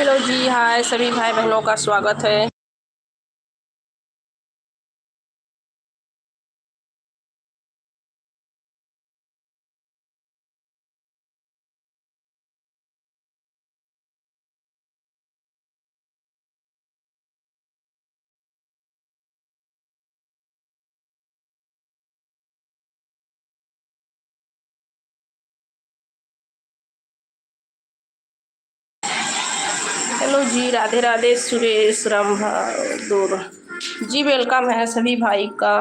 Hello जी, हाय सभी भाई बहनों का स्वागत है। हेलो जी, राधे राधे सुरेश राम बहादुर जी, वेलकम है सभी भाई का।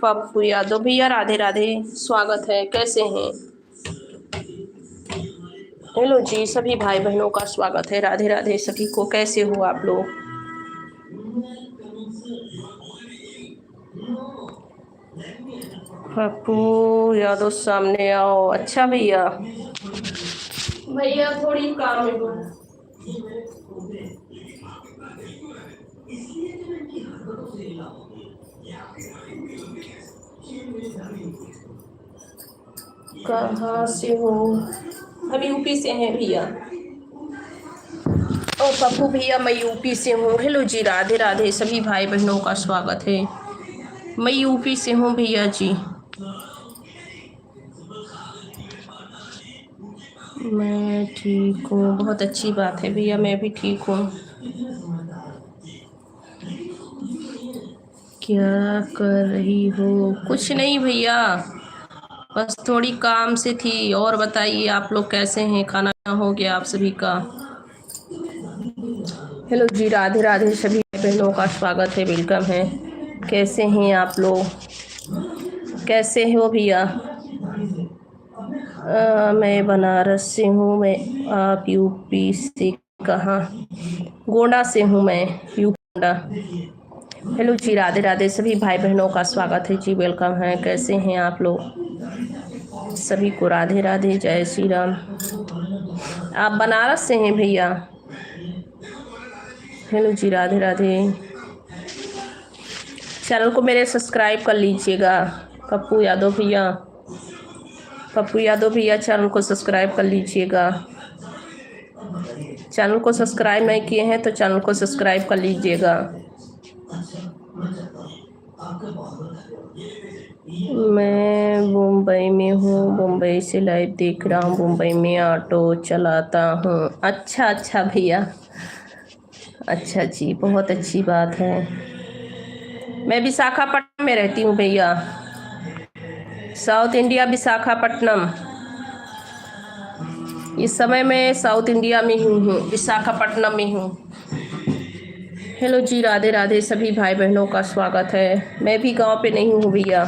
पप्पू यादव भैया राधे राधे, स्वागत है, कैसे हैं? हेलो जी, सभी भाई बहनों का स्वागत है, राधे राधे सभी को, कैसे हो आप लोग? पप्पू यादव सामने आओ। अच्छा भैया, भैया थोड़ी काम है। कहाँ से हो? हम यूपी से हैं भैया। और पप्पू भैया, मैं यूपी से हूँ। हेलो जी, राधे राधे सभी भाई बहनों का स्वागत है। मैं यूपी से हूँ भैया जी। मैं ठीक हूँ, बहुत अच्छी बात है भैया, मैं भी ठीक हूँ। क्या कर रही हो? कुछ नहीं भैया, बस थोड़ी काम से थी। और बताइए आप लोग कैसे हैं? खाना हो गया आप सभी का? हेलो जी, राधे राधे सभी बहनों का स्वागत है, वेलकम है। कैसे हैं आप लोग? कैसे हो भैया? मैं बनारस से हूँ। मैं आप यूपी से कहाँ? गोंडा से हूँ मैं, यूपी गोंडा। हेलो जी, राधे राधे सभी भाई बहनों का स्वागत है जी, वेलकम है। कैसे हैं आप लोग? सभी को राधे राधे, जय श्री राम। आप बनारस से हैं भैया? हेलो जी, राधे राधे। चैनल को मेरे सब्सक्राइब कर लीजिएगा। पप्पू यादव भैया, पप्पू यादव भैया चैनल को सब्सक्राइब कर लीजिएगा। चैनल को सब्सक्राइब नहीं किए हैं तो चैनल को सब्सक्राइब कर लीजिएगा। मैं मुंबई में हूँ, मुंबई से लाइव देख रहा हूँ। मुंबई में ऑटो चलाता हूँ। अच्छा अच्छा भैया, अच्छा जी, बहुत अच्छी बात है। मैं विशाखापट्टनम में रहती हूँ भैया, साउथ इंडिया, विशाखापट्टनम। इस समय मैं साउथ इंडिया में ही हूँ, विशाखापट्टनम में हूँ। हेलो जी, राधे राधे सभी भाई बहनों का स्वागत है। मैं भी गांव पे नहीं हूँ भैया।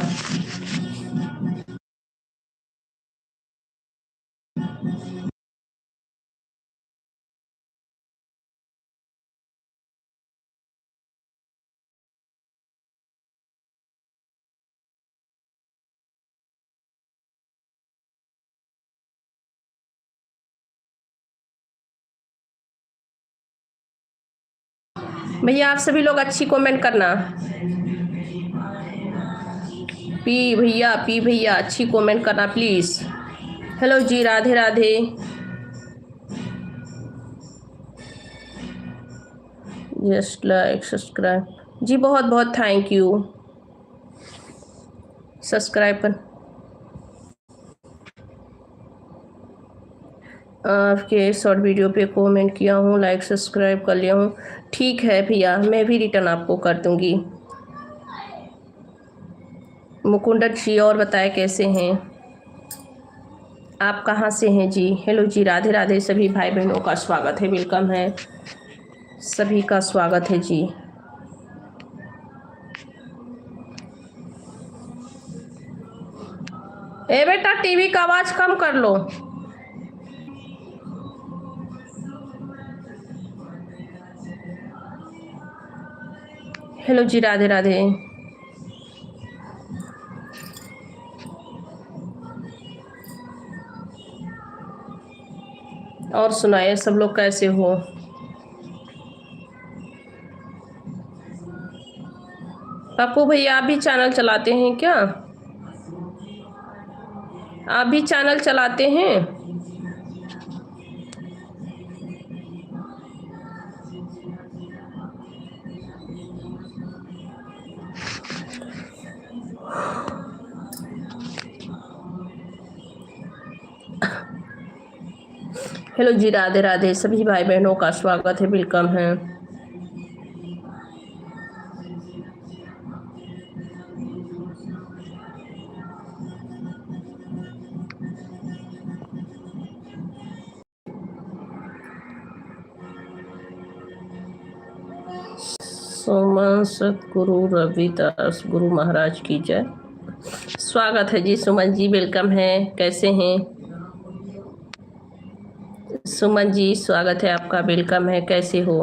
भैया आप सभी लोग अच्छी कमेंट करना। पी भैया, पी भैया अच्छी कमेंट करना प्लीज़। हेलो जी, Radhe Radhe. Just like subscribe जी, बहुत बहुत थैंक यू। सब्सक्राइब कर, आपके शॉर्ट वीडियो पे कमेंट किया हूँ, लाइक सब्सक्राइब कर लिया हूँ। ठीक है भैया, मैं भी रिटर्न आपको कर दूँगी। मुकुंदन जी और बताए कैसे हैं आप? कहाँ से हैं जी? हेलो जी, राधे राधे सभी भाई बहनों का स्वागत है, वेलकम है, सभी का स्वागत है जी। ए बेटा, टीवी का आवाज कम कर लो। हेलो जी, राधे राधे। और सुनाइए सब लोग कैसे हो? पप्पू भैया आप भी चैनल चलाते हैं क्या? आप भी चैनल चलाते हैं? हेलो जी, राधे राधे सभी भाई बहनों का स्वागत है, वेलकम है। सुमन सतगुरु रविदास गुरु महाराज की जय। स्वागत है जी सुमन जी, वेलकम है। कैसे हैं सुमन जी? स्वागत है आपका, वेलकम है। कैसे हो?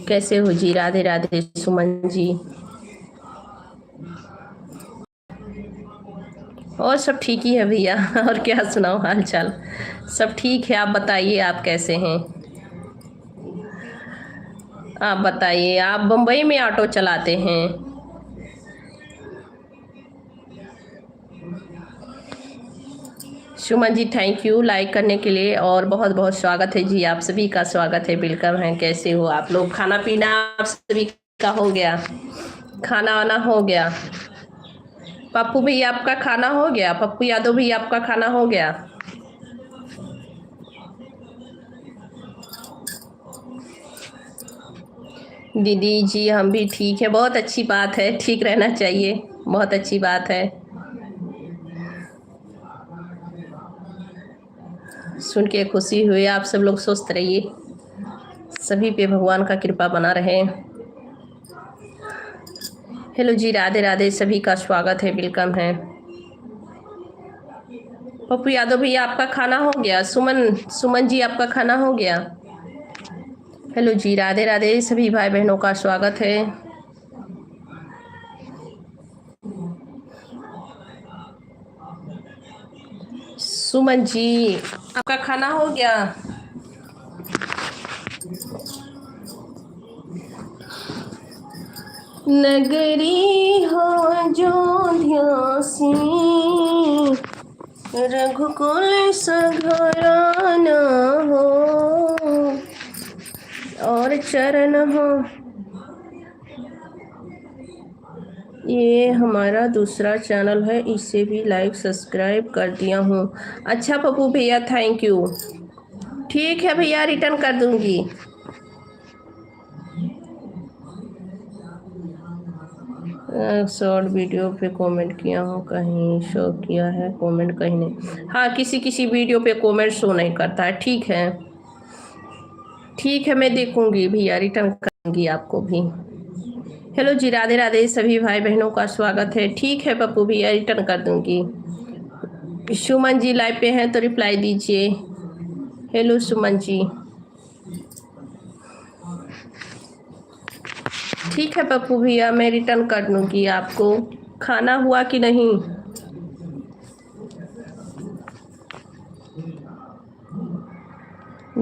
कैसे हो जी? राधे राधे सुमन जी। और सब ठीक ही है भैया। और क्या सुनाओ हाल चाल? सब ठीक है, आप बताइए आप कैसे हैं? आप बताइए, आप बम्बई में ऑटो चलाते हैं? Suman ji thank you like करने के लिए, और बहुत बहुत स्वागत है जी, आप सभी का स्वागत है, वेलकम है। कैसे हो आप लोग? खाना पीना आप सभी का हो गया? खाना वाना हो गया? पप्पू भैया आपका खाना हो गया? पप्पू यादव भैया आपका खाना हो गया? दीदी जी हम भी ठीक है, बहुत अच्छी बात है, ठीक रहना चाहिए, बहुत अच्छी बात है। सुन के खुशी हुई। आप सब लोग स्वस्थ रहिए, सभी पे भगवान का कृपा बना रहे। हेलो जी, राधे राधे सभी का स्वागत है, वेलकम है। पप्पू यादव भैया आपका खाना हो गया? सुमन सुमन जी आपका खाना हो गया? हेलो जी, राधे राधे सभी भाई बहनों का स्वागत है। सुमन जी आपका खाना हो गया? नगरी हो जोध्यासी, रघुकुल सघराना हो, और चरण हो। ये हमारा दूसरा चैनल है, इसे भी लाइक सब्सक्राइब कर दिया हूँ। अच्छा पप्पू भैया थैंक यू। ठीक है भैया, रिटर्न कर दूंगी। शॉर्ट वीडियो पे कमेंट किया हूँ, कहीं शो किया है कमेंट, कहीं नहीं। हाँ, किसी किसी वीडियो पे कमेंट शो नहीं करता है। ठीक है ठीक है, मैं देखूंगी भैया, रिटर्न करूंगी आपको भी। हेलो जी, राधे राधे सभी भाई बहनों का स्वागत है। ठीक है पप्पू भैया, रिटर्न कर दूंगी। सुमन जी लाइव पे हैं तो रिप्लाई दीजिए। हेलो सुमन जी। ठीक है पप्पू भैया, मैं रिटर्न कर दूंगी आपको। खाना हुआ कि नहीं?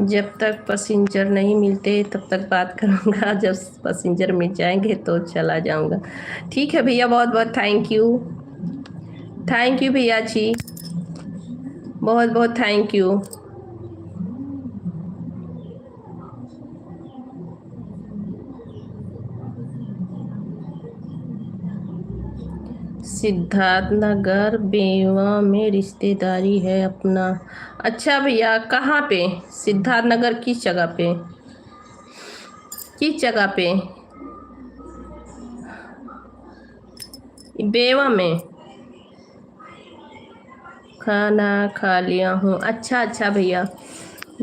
जब तक पैसेंजर नहीं मिलते तब तक बात करूंगा, जब पैसेंजर मिल जाएंगे तो चला जाऊंगा। ठीक है भैया, बहुत बहुत थैंक यू भैया जी, बहुत बहुत थैंक यू। सिद्धार्थ नगर बेवा में रिश्तेदारी है अपना। अच्छा भैया, कहाँ पे? सिद्धार्थ नगर किस जगह पे? किस जगह पे? बेवा में? खाना खा लिया हूँ। अच्छा अच्छा भैया,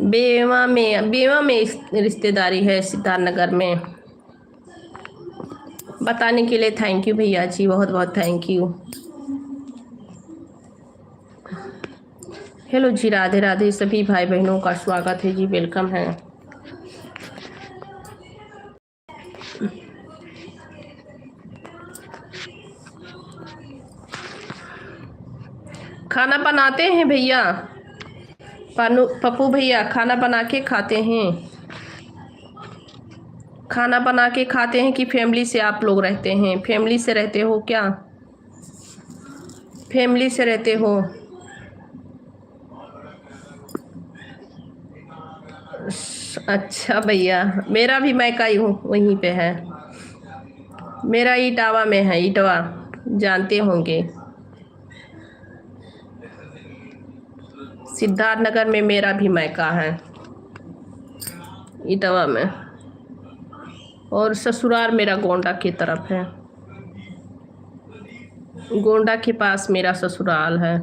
बेवा में रिश्तेदारी है सिद्धार्थ नगर में। बताने के लिए थैंक यू भैया जी, बहुत बहुत थैंक यू। हेलो जी, राधे राधे सभी भाई बहनों का स्वागत है जी, वेलकम है। खाना बनाते हैं भैया? पप्पू भैया खाना बना के खाते हैं? खाना बना के खाते हैं कि फैमिली से आप लोग रहते हैं? फैमिली से रहते हो क्या? फैमिली से रहते हो? अच्छा भैया, मेरा भी मैका ही हूँ वहीं पे है। मेरा इटावा में है, इटवा जानते होंगे। सिद्धार्थनगर में मेरा भी मायका है, इटावा में, और ससुराल मेरा गोंडा की तरफ है। गोंडा के पास मेरा ससुराल है।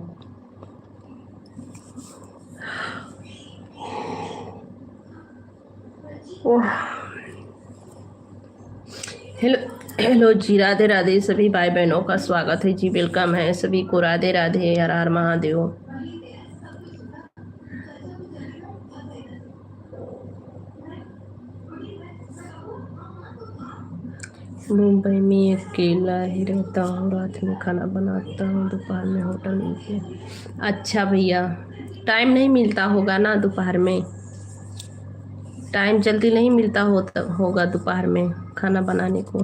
ओह, हेलो हेलो जी, राधे राधे सभी भाई बहनों का स्वागत है जी, वेलकम है सभी को, राधे राधे, हर हर महादेव। मुंबई में अकेला ही रहता हूँ, रात में खाना बनाता हूँ, दोपहर में होटल में। अच्छा भैया, टाइम नहीं मिलता होगा ना दोपहर में, टाइम जल्दी नहीं मिलता होगा दोपहर में खाना बनाने को,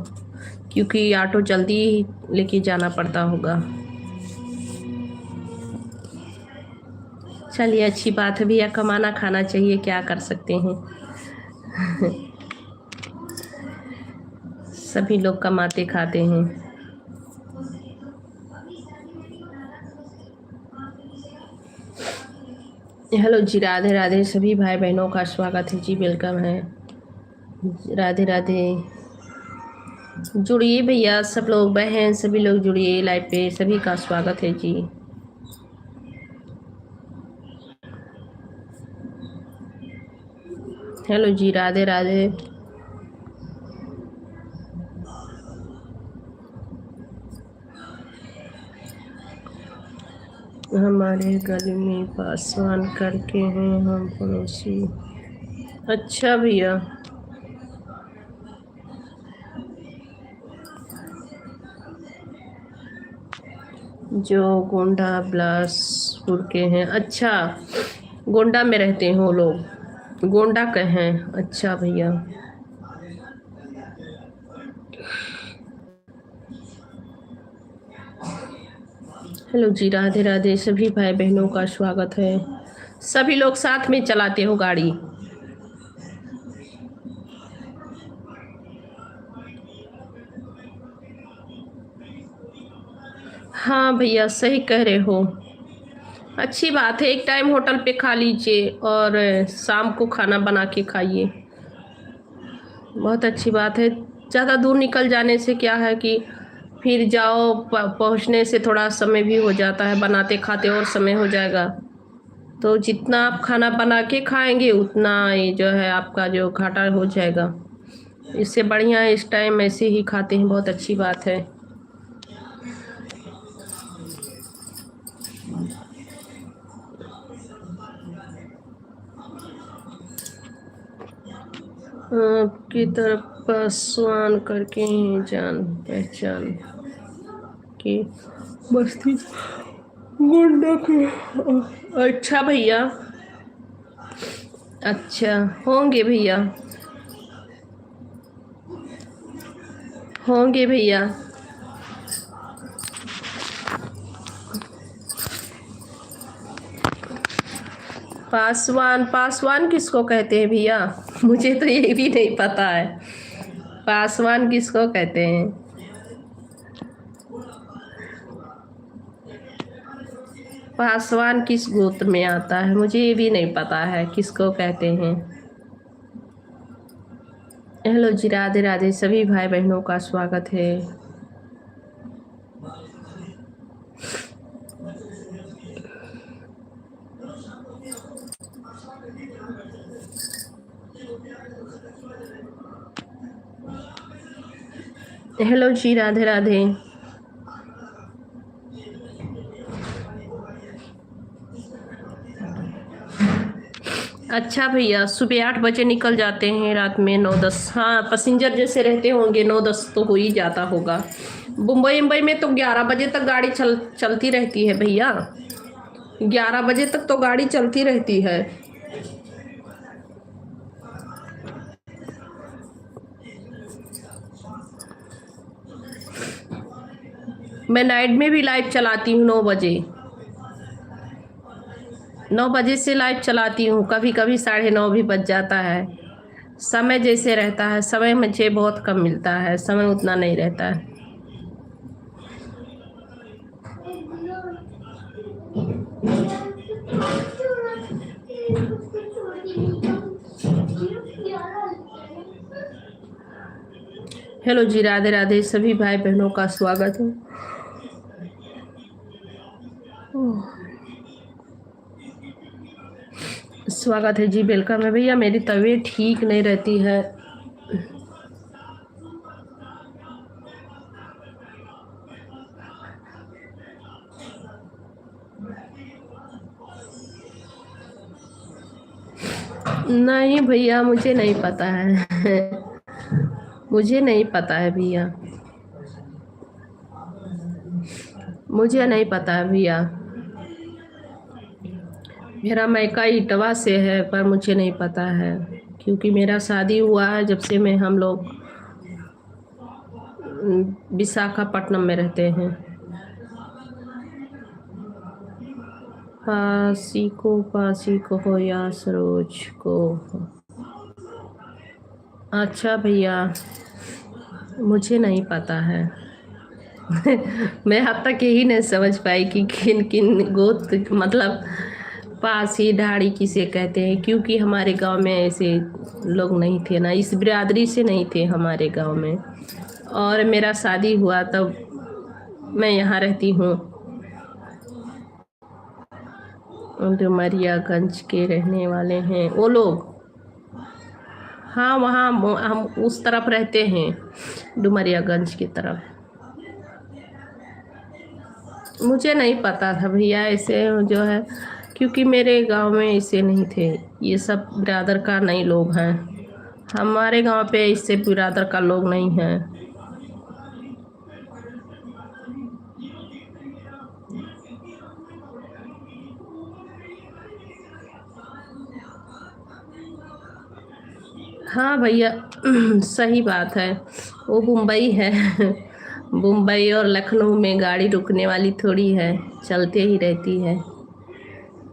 क्योंकि ऑटो जल्दी लेके जाना पड़ता होगा। चलिए अच्छी बात है भैया, कमाना खाना चाहिए, क्या कर सकते हैं। सभी लोग कमाते खाते हैं। हेलो जी, राधे राधे सभी भाई बहनों का स्वागत है जी, वेलकम है, राधे राधे। जुड़िए भैया, सब लोग बहन सभी लोग जुड़िए लाइव पे, सभी का स्वागत है जी। हेलो जी, राधे राधे। हमारे गली में पासवान करके हैं, हम पड़ोसी। अच्छा भैया, जो गोंडा बिलासपुर के हैं। अच्छा, गोंडा में रहते हैं वो लोग, गोंडा के हैं। अच्छा भैया, हेलो जी, राधे राधे सभी भाई बहनों का स्वागत है। सभी लोग साथ में चलाते हो गाड़ी? हाँ भैया, सही कह रहे हो। अच्छी बात है, एक टाइम होटल पे खा लीजिए और शाम को खाना बना के खाइए, बहुत अच्छी बात है। ज़्यादा दूर निकल जाने से क्या है कि फिर जाओ, पहुंचने से थोड़ा समय भी हो जाता है, बनाते खाते और समय हो जाएगा। तो जितना आप खाना बना के खाएंगे उतना ये जो है आपका जो घाटा हो जाएगा। इससे बढ़िया इस टाइम ऐसे ही खाते हैं, बहुत अच्छी बात है। आपकी तरफ पासवान करके ही जान पहचान की बस्ती गुंडा के। अच्छा भैया, अच्छा होंगे भैया, होंगे भैया। पासवान, पासवान किसको कहते हैं भैया? मुझे तो ये भी नहीं पता है, पासवान किसको कहते हैं। पासवान किस गोत्र में आता है, मुझे ये भी नहीं पता है किसको कहते हैं। हेलो जी, राधे राधे सभी भाई बहनों का स्वागत है। हेलो जी, राधे राधे। अच्छा भैया, सुबह 8 बजे निकल जाते हैं, रात में 9-10। हाँ, पैसेंजर जैसे रहते होंगे 9-10 तो हो ही जाता होगा। मुंबई में तो 11 बजे तक गाड़ी चलती रहती है भैया, 11 बजे तक तो गाड़ी चलती रहती है। मैं नाइट में भी लाइव चलाती हूँ 9 बजे, 9 बजे से लाइव चलाती हूँ, कभी कभी 9:30 भी बज जाता है। समय जैसे रहता है, समय मुझे बहुत कम मिलता है, समय उतना नहीं रहता है। हेलो जी, राधे राधे सभी भाई बहनों का स्वागत है। स्वागत है जी, वेलकम है भैया। मेरी तबीयत ठीक नहीं रहती है। नहीं भैया, मुझे नहीं पता है। मुझे नहीं पता है भैया, मुझे नहीं पता है भैया। मेरा मायका इटवा से है, पर मुझे नहीं पता है क्योंकि मेरा शादी हुआ है जब से मैं हम लोग विशाखापट्टनम में रहते हैं। पासी को हो या सरोज को हो। अच्छा भैया, मुझे नहीं पता है। मैं अब तक यही नहीं समझ पाई कि किन किन गोत्र, मतलब पासी ढाड़ी किसे कहते हैं, क्योंकि हमारे गांव में ऐसे लोग नहीं थे ना, इस बिरादरी से नहीं थे हमारे गांव में। और मेरा शादी हुआ तब मैं यहाँ रहती हूँ। डुमरियागंज के रहने वाले हैं वो लोग। हाँ, वहाँ हम उस तरफ रहते हैं, डुमरियागंज की तरफ। मुझे नहीं पता था भैया ऐसे जो है, क्योंकि मेरे गांव में ऐसे नहीं थे। ये सब बिरादर का नहीं लोग हैं। हमारे गांव पे इससे बिरादर का लोग नहीं हैं। हाँ भैया, सही बात है। वो मुंबई है। मुंबई और लखनऊ में गाड़ी रुकने वाली थोड़ी है, चलते ही रहती है।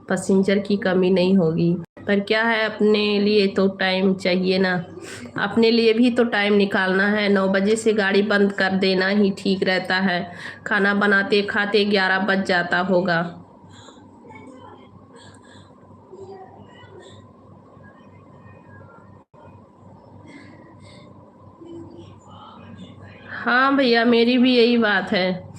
पैसेंजर की कमी नहीं होगी। पर क्या है, अपने लिए तो टाइम चाहिए ना। अपने लिए भी तो टाइम निकालना है। 9 बजे से गाड़ी बंद कर देना ही ठीक रहता है। खाना बनाते खाते 11 बज जाता होगा। हाँ भैया, मेरी भी यही बात है।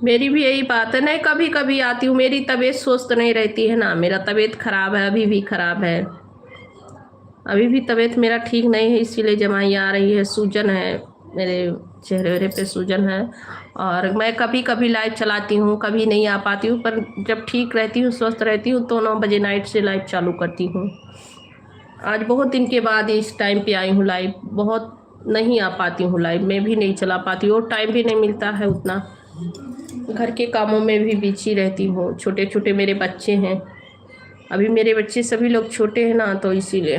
मेरी भी यही बात है। नहीं, कभी कभी आती हूँ। मेरी तबीयत स्वस्थ नहीं रहती है ना, मेरा तबीयत खराब है, अभी भी खराब है। अभी भी तबीयत मेरा ठीक नहीं है, इसीलिए जमाई आ रही है। सूजन है मेरे चेहरे पे, सूजन है। और मैं कभी कभी लाइव चलाती हूँ, कभी नहीं आ पाती हूँ, पर जब ठीक रहती हूँ, स्वस्थ रहती हूँ, तो 9 बजे नाइट से लाइव चालू करती हूँ। आज बहुत दिन के बाद इस टाइम पे आई हूँ लाइव। बहुत नहीं आ पाती हूँ लाइव, मैं भी नहीं चला पाती हूँ और टाइम भी नहीं मिलता है उतना। घर के कामों में भी बिजी रहती हूँ। छोटे छोटे मेरे बच्चे हैं, अभी मेरे बच्चे सभी लोग छोटे हैं ना, तो इसीलिए।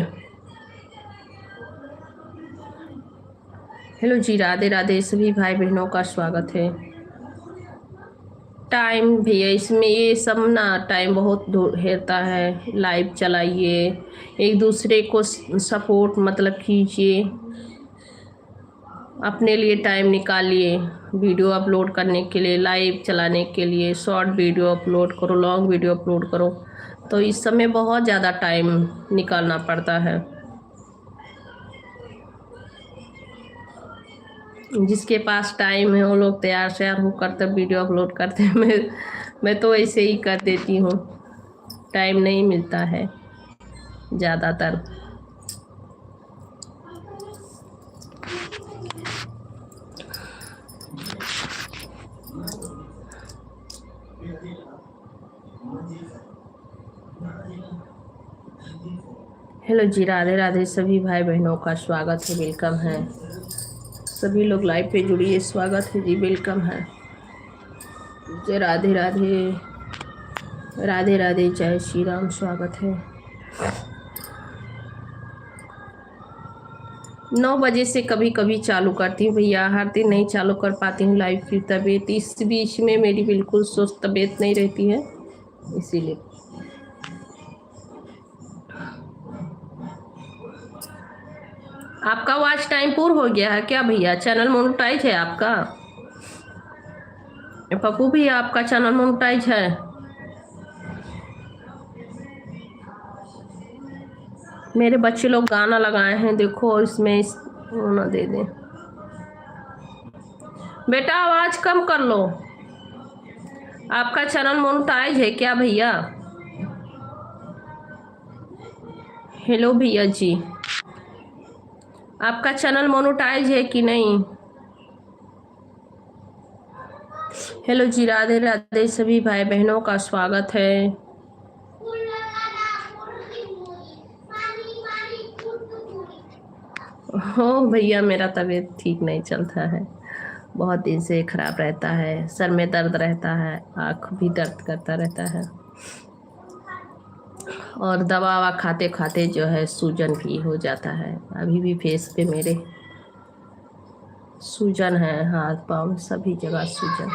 हेलो जी, राधे राधे सभी भाई बहनों का स्वागत है। टाइम भैया, इसमें ये सब ना टाइम बहुत हेरता है। लाइव चलाइए, एक दूसरे को सपोर्ट मतलब कीजिए, अपने लिए टाइम निकालिए। वीडियो अपलोड करने के लिए, लाइव चलाने के लिए, शॉर्ट वीडियो अपलोड करो, लॉन्ग वीडियो अपलोड करो, तो इस समय बहुत ज़्यादा टाइम निकालना पड़ता है। जिसके पास टाइम है वो लोग तैयार श्यार होकर तब वीडियो अपलोड करते हैं। मैं तो ऐसे ही कर देती हूँ, टाइम नहीं मिलता है ज़्यादातर। हेलो जी, राधे राधे सभी भाई बहनों का स्वागत है, वेलकम है। सभी लोग लाइव पे जुड़िए, स्वागत है जी, वेलकम है। जय राधे राधे, राधे राधे, जय श्री राम, स्वागत है। 9 बजे से कभी कभी चालू करती हूँ भैया, हर दिन नहीं चालू कर पाती हूँ लाइव की। तबीयत इस बीच में मेरी बिल्कुल स्वस्थ तबीयत नहीं रहती है, इसीलिए। आपका वॉच टाइम पूरा हो गया है क्या भैया? चैनल मोनेटाइज है आपका? पप्पू भैया, आपका चैनल मोनेटाइज है? मेरे बच्चे लोग गाना लगाए हैं, देखो इसमें होना दे दें। बेटा आवाज कम कर लो। आपका चैनल मोनेटाइज है क्या भैया? हेलो भैया जी, आपका चैनल मोनेटाइज है कि नहीं? हेलो जी, राधे राधे सभी भाई बहनों का स्वागत है। हो भैया, मेरा तबीयत ठीक नहीं चलता है, बहुत दिन से खराब रहता है, सर में दर्द रहता है, आँख भी दर्द करता रहता है, और दवा ववा खाते खाते जो है सूजन भी हो जाता है। अभी भी फेस पे मेरे सूजन है, हाथ पाँव सभी जगह सूजन।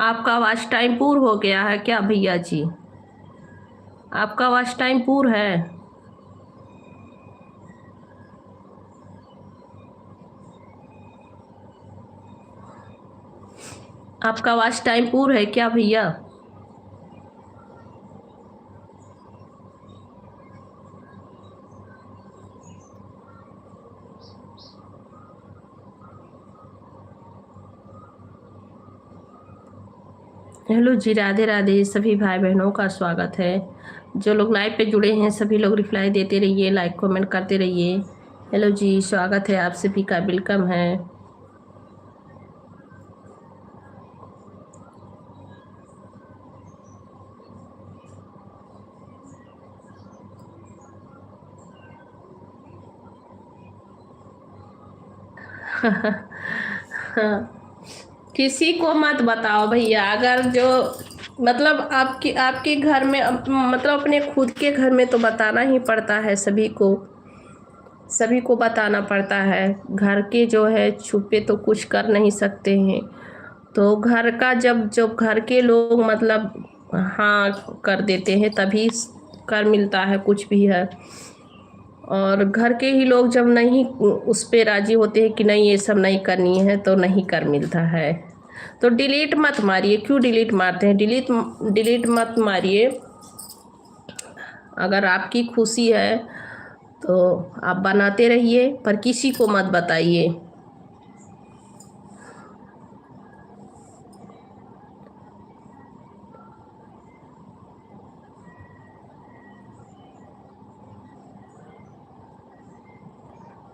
आपका वॉच टाइम पूरा हो गया है क्या भैया जी? आपका वॉच टाइम पूरा है? आपका वॉच टाइम पूरा है क्या भैया? हेलो जी, राधे राधे सभी भाई बहनों का स्वागत है। जो लोग लाइव पे जुड़े हैं सभी लोग रिप्लाई देते रहिए, लाइक कमेंट करते रहिए। हेलो जी, स्वागत है, आप सभी का वेलकम है। हाँ, किसी को मत बताओ भैया। अगर जो मतलब आपके आपके घर में मतलब अपने खुद के घर में तो बताना ही पड़ता है, सभी को बताना पड़ता है। घर के जो है छुपे तो कुछ कर नहीं सकते हैं। तो घर का जब जब घर के लोग मतलब हाँ कर देते हैं तभी कर मिलता है कुछ भी है। और घर के ही लोग जब नहीं उस पे राजी होते हैं कि नहीं ये सब नहीं करनी है तो नहीं कर मिलता है। तो डिलीट मत मारिए। क्यों डिलीट मारते हैं? डिलीट मत मारिए। अगर आपकी खुशी है तो आप बनाते रहिए, पर किसी को मत बताइए।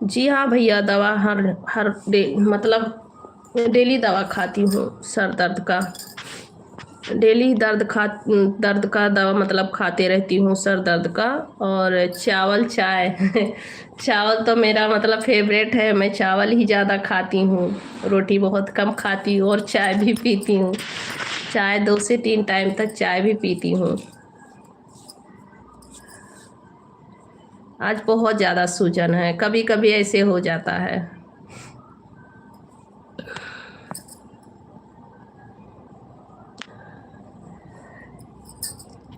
जी हाँ भैया, दवा हर हर मतलब डेली दवा खाती हूँ सर दर्द का। डेली दर्द का दवा मतलब खाते रहती हूँ सर दर्द का। और चावल चाय चावल तो मेरा मतलब फेवरेट है। मैं चावल ही ज़्यादा खाती हूँ, रोटी बहुत कम खाती हूँ, और चाय भी पीती हूँ। चाय 2 से 3 टाइम तक चाय भी पीती हूँ। आज बहुत ज़्यादा सूजन है, कभी कभी ऐसे हो जाता है।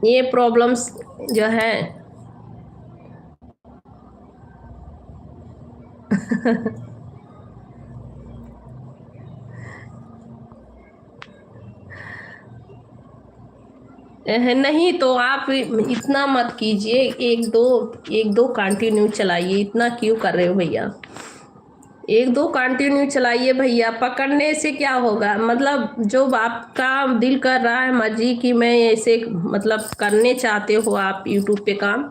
ये प्रॉब्लम्स जो है नहीं तो आप इतना मत कीजिए। एक दो कंटिन्यू चलाइए। इतना क्यों कर रहे हो भैया? एक दो कंटिन्यू चलाइए भैया। पकड़ने से क्या होगा? मतलब जो आपका दिल कर रहा है मर्जी की मैं ऐसे मतलब करने चाहते हो आप यूट्यूब पे काम,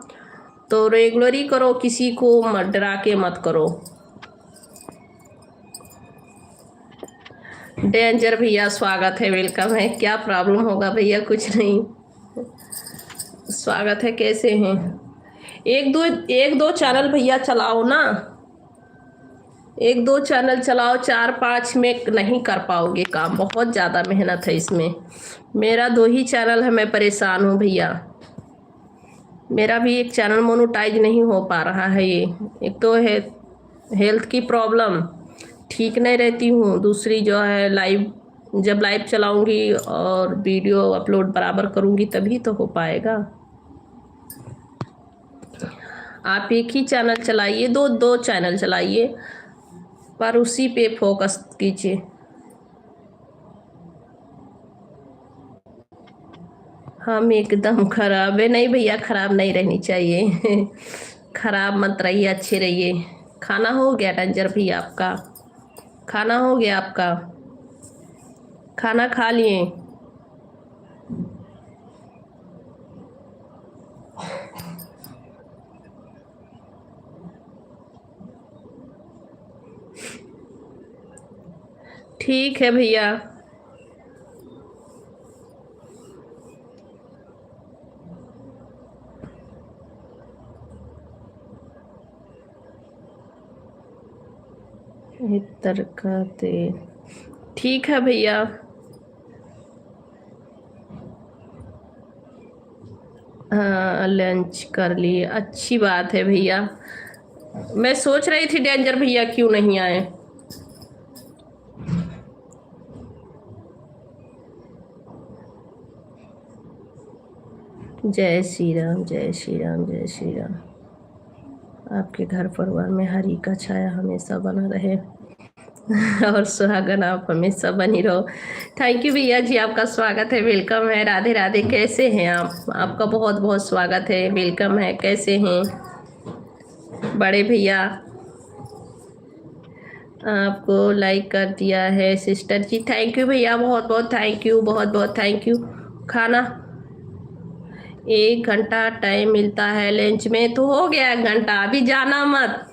तो रेगुलर ही करो, किसी को मत डरा के मत करो। डेंजर भैया स्वागत है, वेलकम है। क्या प्रॉब्लम होगा भैया? कुछ नहीं, स्वागत है। कैसे हैं? एक दो चैनल भैया चलाओ ना। एक दो चैनल चलाओ, 4 5 में नहीं कर पाओगे काम, बहुत ज़्यादा मेहनत है इसमें। मेरा 2 ही चैनल है, मैं परेशान हूँ भैया। मेरा भी एक चैनल मोनेटाइज नहीं हो पा रहा है। ये एक तो है हेल्थ की प्रॉब्लम, ठीक नहीं रहती हूँ। दूसरी जो है लाइव, जब लाइव चलाऊंगी और वीडियो अपलोड बराबर करूंगी तभी तो हो पाएगा। आप एक ही चैनल चलाइए, दो दो चैनल चलाइए, पर उसी पे फोकस कीजिए। हम एकदम खराब है? नहीं भैया, खराब नहीं रहनी चाहिए। खराब मत रहिए, अच्छे रहिए। खाना हो गया डेंजर भी आपका? खाना हो गया आपका? खाना खा लिए? ठीक है भैया। इतर का तेल, ठीक है भैया। हाँ, लंच कर लिए, अच्छी बात है भैया। मैं सोच रही थी डेंजर भैया क्यों नहीं आए। जय श्री राम, जय श्री राम, जय श्री राम। आपके घर परिवार में हरि का छाया हमेशा बना रहे और सुहागन आप हमेशा बनी रहो। थैंक यू भैया जी, आपका स्वागत है, वेलकम है। राधे राधे, कैसे हैं आप? आपका बहुत बहुत स्वागत है, वेलकम है। कैसे हैं बड़े भैया? आपको लाइक कर दिया है सिस्टर जी, थैंक यू भैया, बहुत बहुत थैंक यू, बहुत बहुत थैंक यू। खाना 1 घंटा टाइम मिलता है लंच में, तो हो गया 1 घंटा, अभी जाना मत।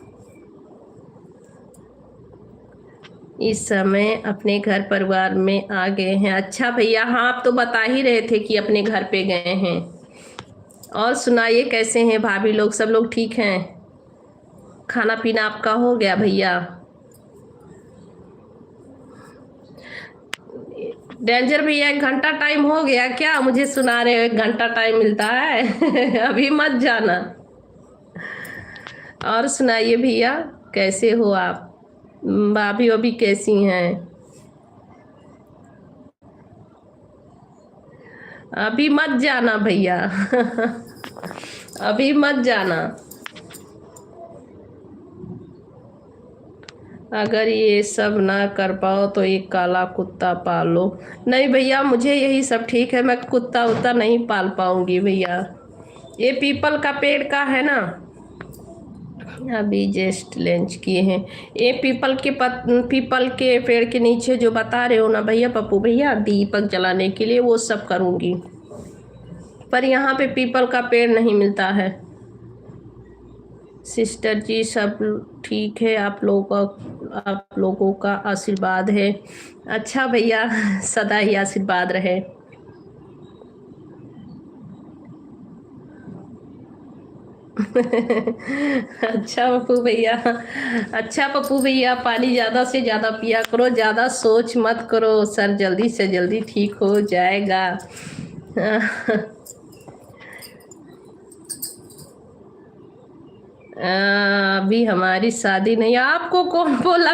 इस समय अपने घर परिवार में आ गए हैं। अच्छा भैया, हाँ आप तो बता ही रहे थे कि अपने घर पे गए हैं। और सुनाइए, कैसे हैं भाभी लोग? सब लोग ठीक हैं? खाना पीना आपका हो गया भैया? डेंजर भैया, 1 घंटा टाइम हो गया क्या? मुझे सुना रहे हो 1 घंटा टाइम मिलता है अभी मत जाना। और सुनाइए भैया, कैसे हो आप? भाभी अभी कैसी हैं? अभी मत जाना भैया अभी मत जाना। अगर ये सब ना कर पाओ तो एक काला कुत्ता पालो। नहीं भैया, मुझे यही सब ठीक है, मैं कुत्ता उत्ता नहीं पाल पाऊंगी भैया। ये पीपल का पेड़ का है ना, अभी जस्ट लंच किए हैं। ये पीपल के पेड़ के नीचे जो बता रहे हो ना भैया, पप्पू भैया, दीपक जलाने के लिए वो सब करूंगी, पर यहाँ पे पीपल का पेड़ नहीं मिलता है। सिस्टर जी सब ठीक है, आप लोगों का आशीर्वाद है। अच्छा भैया सदा ही आशीर्वाद रहे। अच्छा पप्पू भैया, अच्छा पप्पू भैया, पानी ज़्यादा से ज़्यादा पिया करो, ज़्यादा सोच मत करो, सर जल्दी से जल्दी ठीक हो जाएगा अभी हमारी शादी नहीं, आपको कौन बोला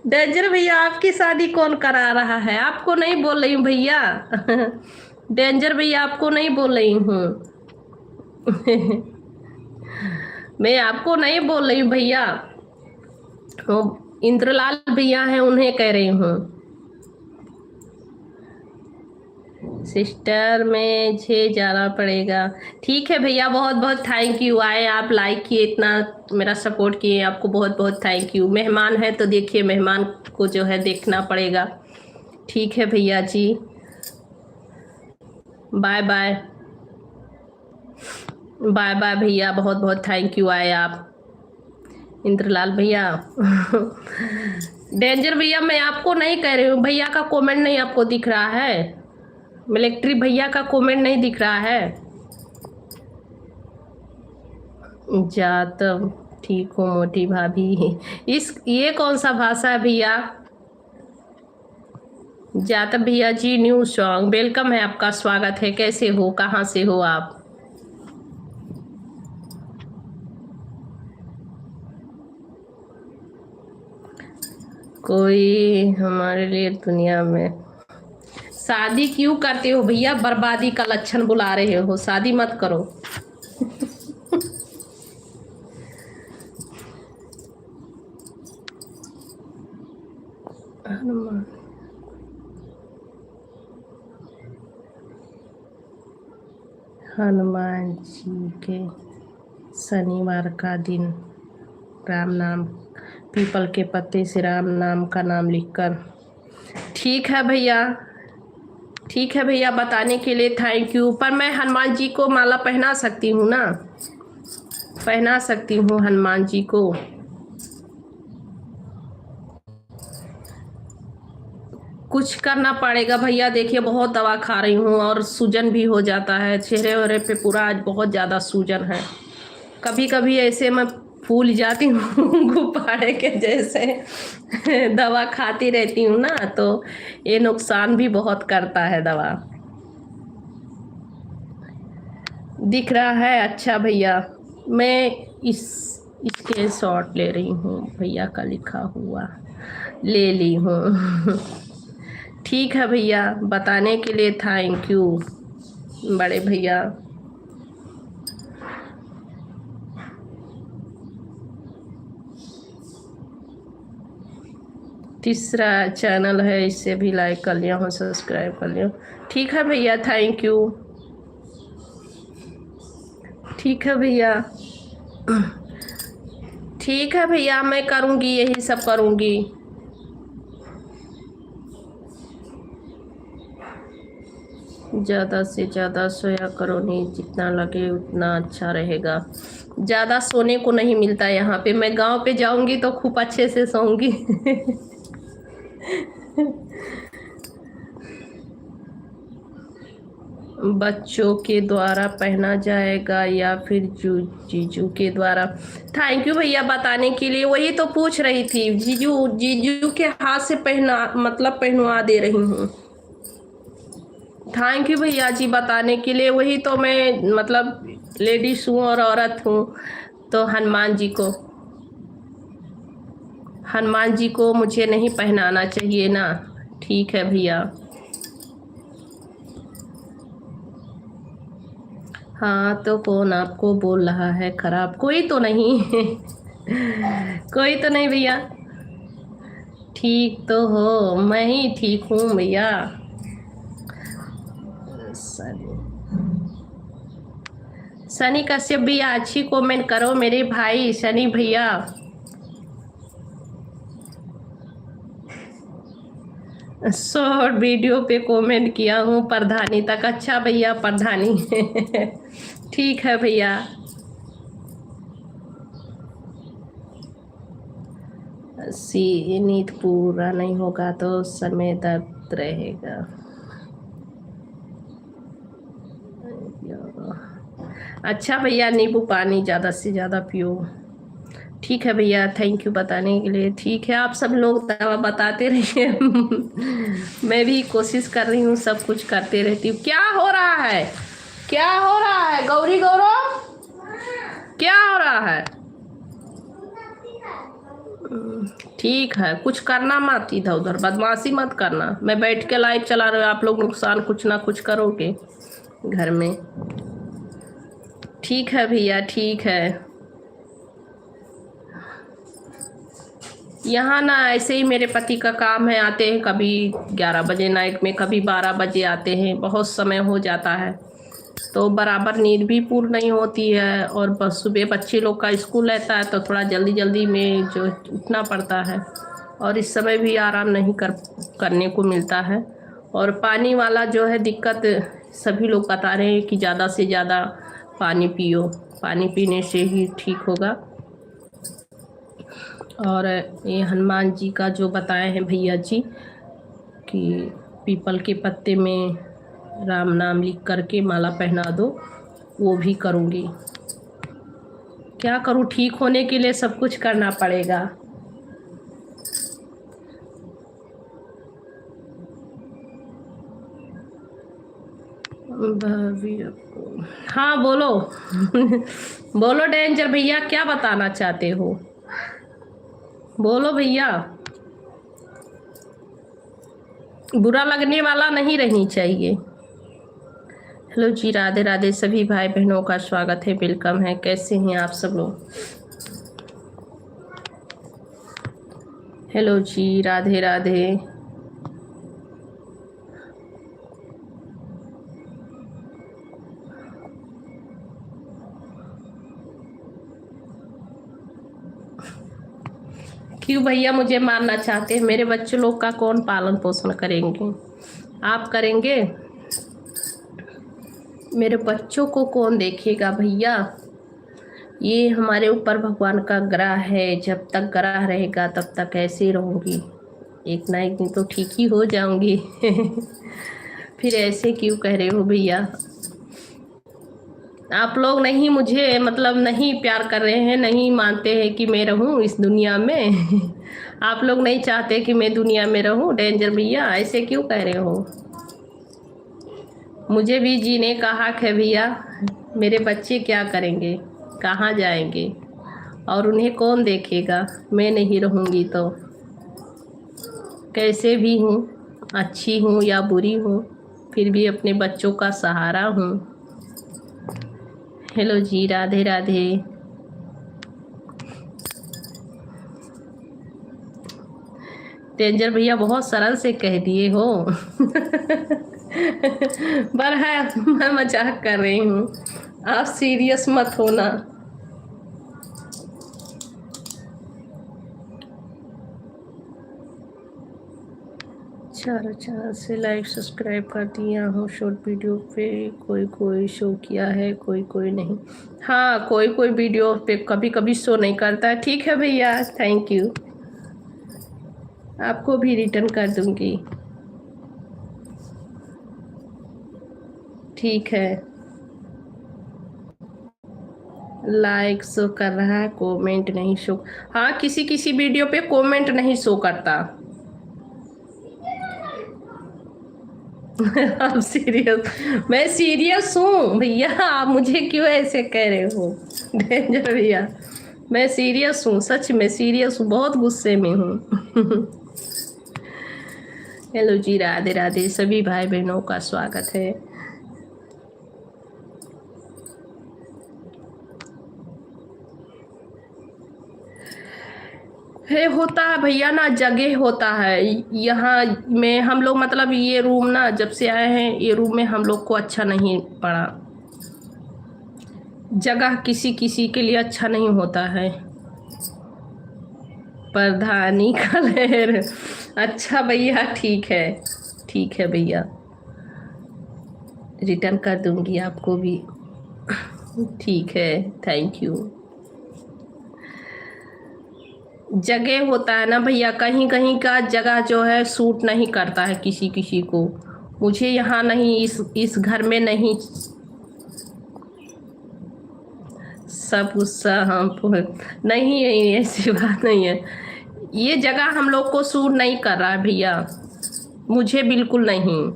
डेंजर भैया, आपकी शादी कौन करा रहा है? आपको नहीं बोल रही हूँ भैया डेंजर भैया, आपको नहीं बोल रही हूँ मैं आपको नहीं बोल रही हूँ भैया, वो इंद्रलाल भैया हैं, उन्हें कह रही हूँ। सिस्टर में मुझे जाना पड़ेगा। ठीक है भैया, बहुत बहुत थैंक यू, आए आप, लाइक किए, इतना मेरा सपोर्ट किए, आपको बहुत बहुत थैंक यू। मेहमान है तो देखिए, मेहमान को जो है देखना पड़ेगा। ठीक है भैया जी, बाय बाय। बाय बाय भैया, बहुत बहुत थैंक यू, आए आप इंद्रलाल भैया डेंजर भैया, मैं आपको नहीं कह रही हूँ, भैया का कमेंट नहीं आपको दिख रहा है? मिलिट्री भैया का कमेंट नहीं दिख रहा है? जातव ठीक हो मोटी भाभी, इस ये कौन सा भाषा है भैया? जातव भैया जी, न्यू सॉन्ग, वेलकम है, आपका स्वागत है। कैसे हो, कहाँ से हो आप? कोई हमारे लिए दुनिया में। शादी क्यों करते हो भैया? बर्बादी का लक्षण बुला रहे हो, शादी मत करो हनुमान हनुमान जी के शनिवार का दिन राम नाम, पीपल के पत्ते से राम नाम का नाम लिखकर। ठीक है भैया, ठीक है भैया, बताने के लिए थैंक यू। पर मैं हनुमान जी को माला पहना सकती हूँ ना? पहना सकती हूँ हनुमान जी को। कुछ करना पड़ेगा भैया, देखिए बहुत दवा खा रही हूँ और सूजन भी हो जाता है चेहरे वहरे पे, पूरा आज बहुत ज़्यादा सूजन है। कभी कभी ऐसे मैं फूल जाती हूँ गुब्बारे के जैसे दवा खाती रहती हूँ ना, तो ये नुकसान भी बहुत करता है दवा। दिख रहा है? अच्छा भैया, मैं इसके शॉट ले रही हूँ, भैया का लिखा हुआ ले ली हूँ। ठीक है भैया, बताने के लिए थैंक यू बड़े भैया। तीसरा चैनल है, इसे भी लाइक कर लिया हूँ, सब्सक्राइब कर लिया। ठीक है भैया, थैंक यू। ठीक है भैया, ठीक है भैया, मैं करूँगी, यही सब करूँगी। ज़्यादा से ज़्यादा सोया करो, नहीं जितना लगे उतना अच्छा रहेगा। ज़्यादा सोने को नहीं मिलता यहाँ पे, मैं गांव पे जाऊँगी तो खूब अच्छे से सोऊंगी। बच्चों के द्वारा पहना जाएगा या फिर जीजू के द्वारा? थैंक यू भैया बताने के लिए, वही तो पूछ रही थी। जीजू के हाथ से पहना, मतलब पहनवा दे रही हूँ। थैंक यू भैया जी बताने के लिए, वही तो मैं मतलब लेडीज हूँ और औरत हूँ, तो हनुमान जी को मुझे नहीं पहनाना चाहिए ना? ठीक है भैया। हाँ तो कौन आपको बोल रहा है खराब? कोई तो नहीं। कोई तो नहीं भैया, ठीक तो हो, मैं ही ठीक हूँ भैया। सनी सनी कश्यप भी अच्छी कमेंट करो मेरे भाई सनी भैया। शॉर्ट वीडियो पे कमेंट किया हूँ प्रधानी तक। अच्छा भैया, प्रधानी। ठीक है भैया। नींद पूरा नहीं होगा तो सर में दर्द रहेगा। अच्छा भैया, नींबू पानी ज़्यादा से ज़्यादा पियो। ठीक है भैया, थैंक यू बताने के लिए। ठीक है, आप सब लोग दवा बताते रहिए। मैं भी कोशिश कर रही हूँ, सब कुछ करते रहती हूँ। क्या हो रहा है? क्या हो रहा है गौरी गौरव? क्या हो रहा है? ठीक है, कुछ करना मत, इधर उधर बदमाशी मत करना। मैं बैठ के लाइव चला रहा हूँ, आप लोग नुकसान कुछ ना कुछ करोगे घर में। ठीक है भैया, ठीक है। यहाँ ना ऐसे ही मेरे पति का काम है, आते हैं कभी 11 बजे नाइट में, कभी 12 बजे आते हैं, बहुत समय हो जाता है, तो बराबर नींद भी पूर्ण नहीं होती है। और बस सुबह बच्चे लोग का स्कूल रहता है तो थोड़ा जल्दी जल्दी में जो उठना पड़ता है, और इस समय भी आराम नहीं करने को मिलता है। और पानी वाला जो है दिक्कत, सभी लोग बता रहे हैं कि ज़्यादा से ज़्यादा पानी पियो, पानी पीने से ही ठीक होगा। और ये हनुमान जी का जो बताए हैं भैया जी कि पीपल के पत्ते में राम नाम लिख करके माला पहना दो, वो भी करूँगी। क्या करूँ, ठीक होने के लिए सब कुछ करना पड़ेगा। हाँ बोलो। बोलो डेंजर भैया, क्या बताना चाहते हो? बोलो भैया, बुरा लगने वाला नहीं रहनी चाहिए। हेलो जी, राधे राधे सभी भाई बहनों का स्वागत है, वेलकम है। कैसे हैं आप सब लोग? हेलो जी, राधे राधे। क्यों भैया मुझे मारना चाहते हैं? मेरे बच्चे लोग का कौन पालन पोषण करेंगे? आप करेंगे? मेरे बच्चों को कौन देखेगा भैया? ये हमारे ऊपर भगवान का ग्रह है, जब तक ग्रह रहेगा तब तक ऐसे ही रहूंगी, एक ना एक दिन तो ठीक ही हो जाऊंगी। फिर ऐसे क्यों कह रहे हो भैया? आप लोग नहीं मुझे मतलब नहीं प्यार कर रहे हैं, नहीं मानते हैं कि मैं रहूं इस दुनिया में। आप लोग नहीं चाहते कि मैं दुनिया में रहूं। डेंजर भैया ऐसे क्यों कह रहे हो? मुझे भी जीने का हक है भैया। मेरे बच्चे क्या करेंगे, कहाँ जाएंगे, और उन्हें कौन देखेगा? मैं नहीं रहूंगी तो कैसे भी हूँ, अच्छी हूँ या बुरी हूँ, फिर भी अपने बच्चों का सहारा हूँ। हेलो जी, राधे राधे। डेंजर भैया बहुत सरल से कह दिए हो। पर है, मैं मजाक कर रही हूँ, आप सीरियस मत होना। चार चार से लाइक सब्सक्राइब कर दिया हूँ। शॉर्ट वीडियो पे कोई कोई शो किया है, कोई कोई नहीं। हाँ, कोई कोई वीडियो पे कभी कभी शो नहीं करता है। ठीक है भैया, थैंक यू। आपको भी रिटर्न कर दूंगी। ठीक है। लाइक शो कर रहा है, कमेंट नहीं शो। हाँ, किसी किसी वीडियो पे कमेंट नहीं शो करता। आप सीरियस? मैं सीरियस हूँ भैया, आप मुझे क्यों ऐसे कह रहे हो? डेंजर भैया, मैं सीरियस हूँ, सच में सीरियस हूँ, बहुत गुस्से में हूँ। हेलो जी, राधे राधे सभी भाई बहनों का स्वागत है। है होता है भैया ना, जगह होता है यहाँ में। हम लोग मतलब ये रूम ना जब से आए हैं, ये रूम में हम लोग को अच्छा नहीं पड़ा। जगह किसी किसी के लिए अच्छा नहीं होता है। प्रधानी का लहर। अच्छा भैया, ठीक है, ठीक है भैया, रिटर्न कर दूंगी आपको भी। ठीक है, थैंक यू। जगह होता है ना भैया, कहीं कहीं का जगह जो है सूट नहीं करता है किसी किसी को। मुझे यहाँ नहीं, इस घर में नहीं। सब गुस्सा हम नहीं है, ऐसी बात नहीं है। ये जगह हम लोग को सूट नहीं कर रहा है भैया, मुझे बिल्कुल नहीं।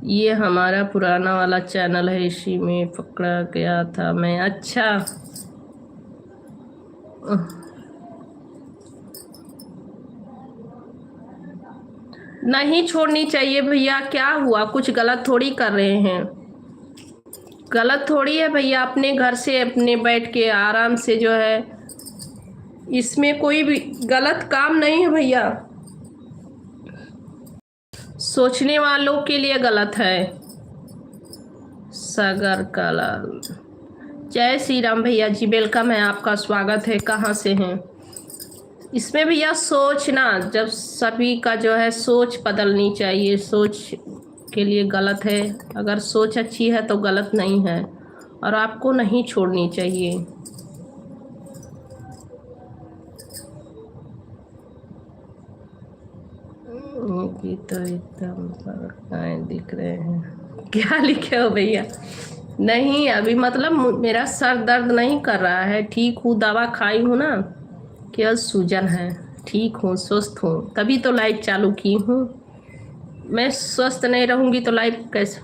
ये हमारा पुराना वाला चैनल है, इसी में पकड़ा गया था मैं। अच्छा, नहीं छोड़नी चाहिए भैया। क्या हुआ, कुछ गलत थोड़ी कर रहे हैं। गलत थोड़ी है भैया, अपने घर से अपने बैठ के आराम से जो है, इसमें कोई भी गलत काम नहीं है भैया। सोचने वालों के लिए गलत है। सागर कालाल, जय श्री राम भैया जी, वेलकम है, आपका स्वागत है। कहाँ से हैं? इसमें भैया सोचना, जब सभी का जो है सोच बदलनी चाहिए। सोच के लिए गलत है, अगर सोच अच्छी है तो गलत नहीं है, और आपको नहीं छोड़नी चाहिए। ये तो एकदम पर दिख रहे हैं। क्या लिखे हो भैया? नहीं, अभी मतलब मेरा सर दर्द नहीं कर रहा है, ठीक हूँ, दवा खाई हूँ ना, केवल सूजन है। ठीक हूँ, स्वस्थ हूँ, तभी तो लाइव चालू की हूँ। मैं स्वस्थ नहीं रहूँगी तो लाइव कैसे?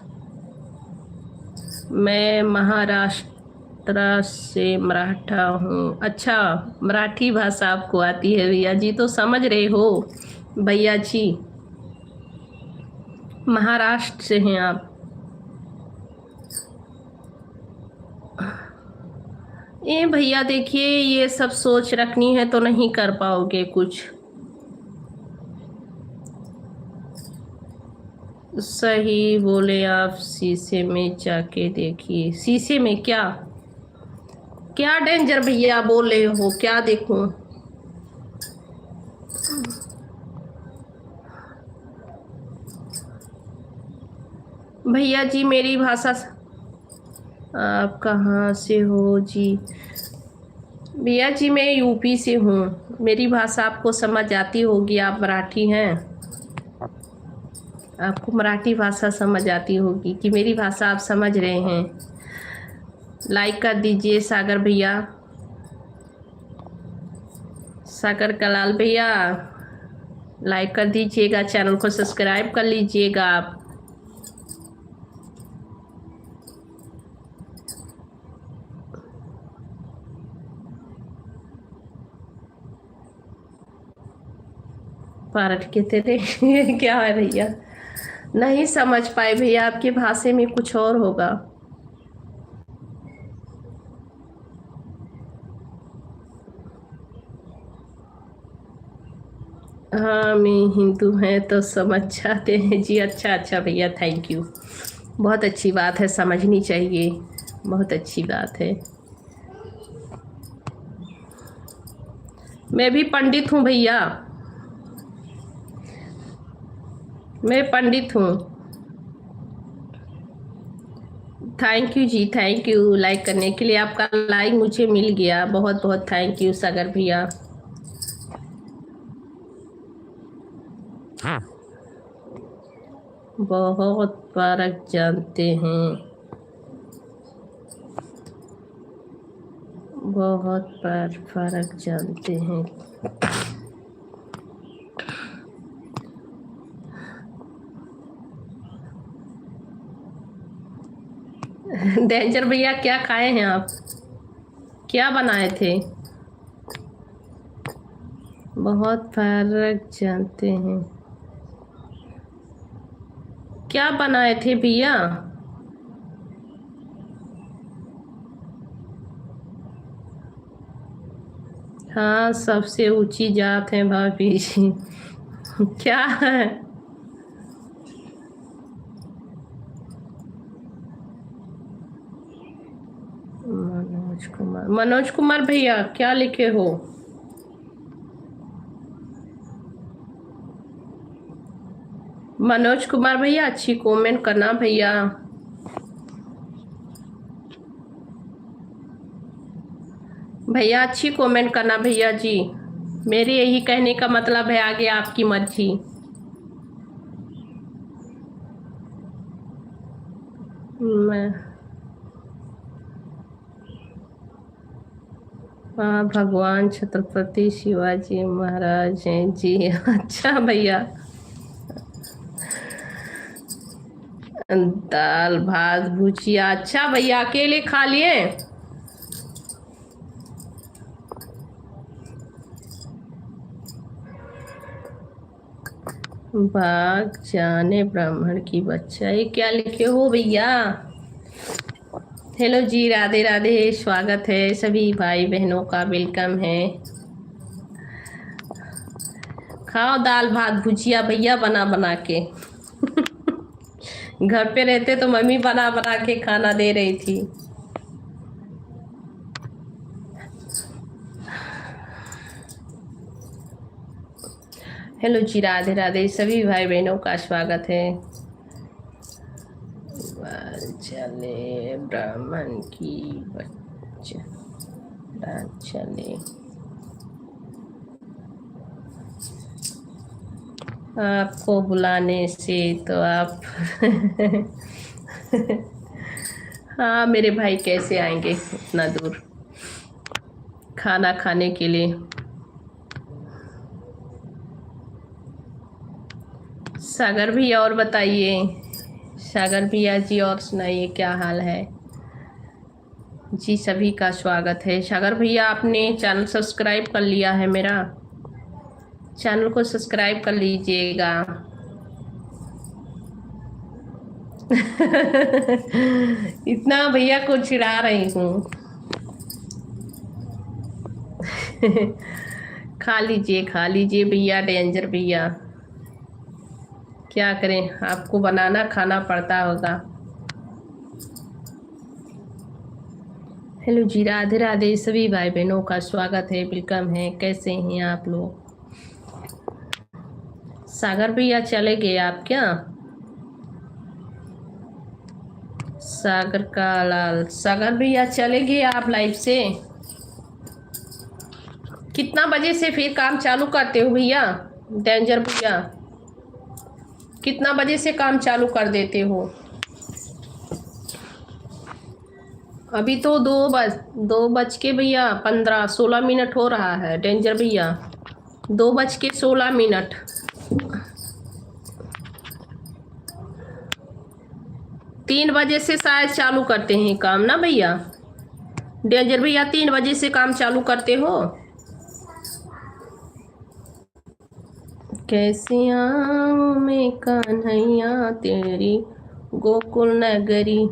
मैं महाराष्ट्र से मराठा हूँ। अच्छा, मराठी भाषा आपको आती है भैया जी, तो समझ रहे हो भैया जी, महाराष्ट्र से हैं आप। ये भैया देखिए, ये सब सोच रखनी है तो नहीं कर पाओगे कुछ। सही बोले आप, शीशे में जाके देखिए। शीशे में क्या? क्या डेंजर भैया बोल रहे हो, क्या देखूं? भैया जी मेरी भाषा आप कहाँ से हो जी? भैया जी मैं यूपी से हूँ, मेरी भाषा आपको समझ आती होगी, आप मराठी हैं, आपको मराठी भाषा समझ आती होगी कि मेरी भाषा आप समझ रहे हैं? लाइक कर दीजिए सागर भैया, सागर कलाल भैया लाइक कर दीजिएगा, चैनल को सब्सक्राइब कर लीजिएगा आप। पारट के तेरे क्या है भैया? नहीं समझ पाए भैया, आपके भाषा में कुछ और होगा। हाँ मैं हिंदू हैं तो समझ जाते हैं जी। अच्छा अच्छा भैया, थैंक यू, बहुत अच्छी बात है, समझनी चाहिए, बहुत अच्छी बात है। मैं भी पंडित हूँ भैया, मैं पंडित हूँ। Thank you ji, thank you like करने के लिए, आपका लाइक मुझे मिल गया, बहुत बहुत थैंक यू सागर भैया। बहुत फर्क जानते हैं, बहुत पर फर्क जानते हैं। डेंजर भैया क्या खाए हैं आप, क्या बनाए थे? बहुत फर्क जानते हैं, क्या बनाए थे भैया? हाँ सबसे ऊंची जात है भाभी जी। क्या है? मनोज कुमार, मनोज कुमार भैया क्या लिखे हो? मनोज कुमार भैया अच्छी कमेंट करना भैया। भैया अच्छी कमेंट करना भैया जी, मेरे यही कहने का मतलब है, आगे आपकी मर्जी। मैं हाँ भगवान छत्रपति शिवाजी महाराज हैं जी। अच्छा भैया, दाल भात भुजिया, अच्छा भैया अकेले खा लिए? बाग जाने ब्राह्मण की बच्चा, ये क्या लिखे हो भैया? हेलो जी, राधे राधे, स्वागत है सभी भाई बहनों का, वेलकम है। खाओ दाल भात भुजिया भैया बना बना के। घर पे रहते तो मम्मी बना बना के खाना दे रही थी। हेलो जी, राधे राधे, सभी भाई बहनों का स्वागत है। चले ब्राह्मण की बच्चा चले, आपको बुलाने से तो आप हाँ मेरे भाई कैसे आएंगे इतना दूर खाना खाने के लिए? सागर भैया और बताइए, सागर भैया जी और सुनाइए क्या हाल है जी? सभी का स्वागत है। सागर भैया आपने चैनल सब्सक्राइब कर लिया है मेरा? चैनल को सब्सक्राइब कर लीजिएगा। इतना भैया को चिढ़ा रही हूँ। खा लीजिए भैया, डेंजर भैया, क्या करें, आपको बनाना खाना पड़ता होगा। हेलो जी, राधे राधे सभी भाई बहनों का स्वागत है, वेलकम है। कैसे हैं आप लोग? सागर भैया चले गए आप क्या? सागर का लाल, सागर भैया चले गए आप लाइफ से? कितना बजे से फिर काम चालू करते हो भैया? डेंजर भैया, कितना बजे से काम चालू कर देते हो? अभी तो 2 बज के भैया 15-16 मिनट हो रहा है डेंजर भैया। 2 बज के 16 मिनट। 3 बजे से शायद चालू करते हैं काम ना भैया? डेंजर भैया 3 बजे से काम चालू करते हो? कैसी आऊं मैं कन्हैया तेरी गोकुल नगरी।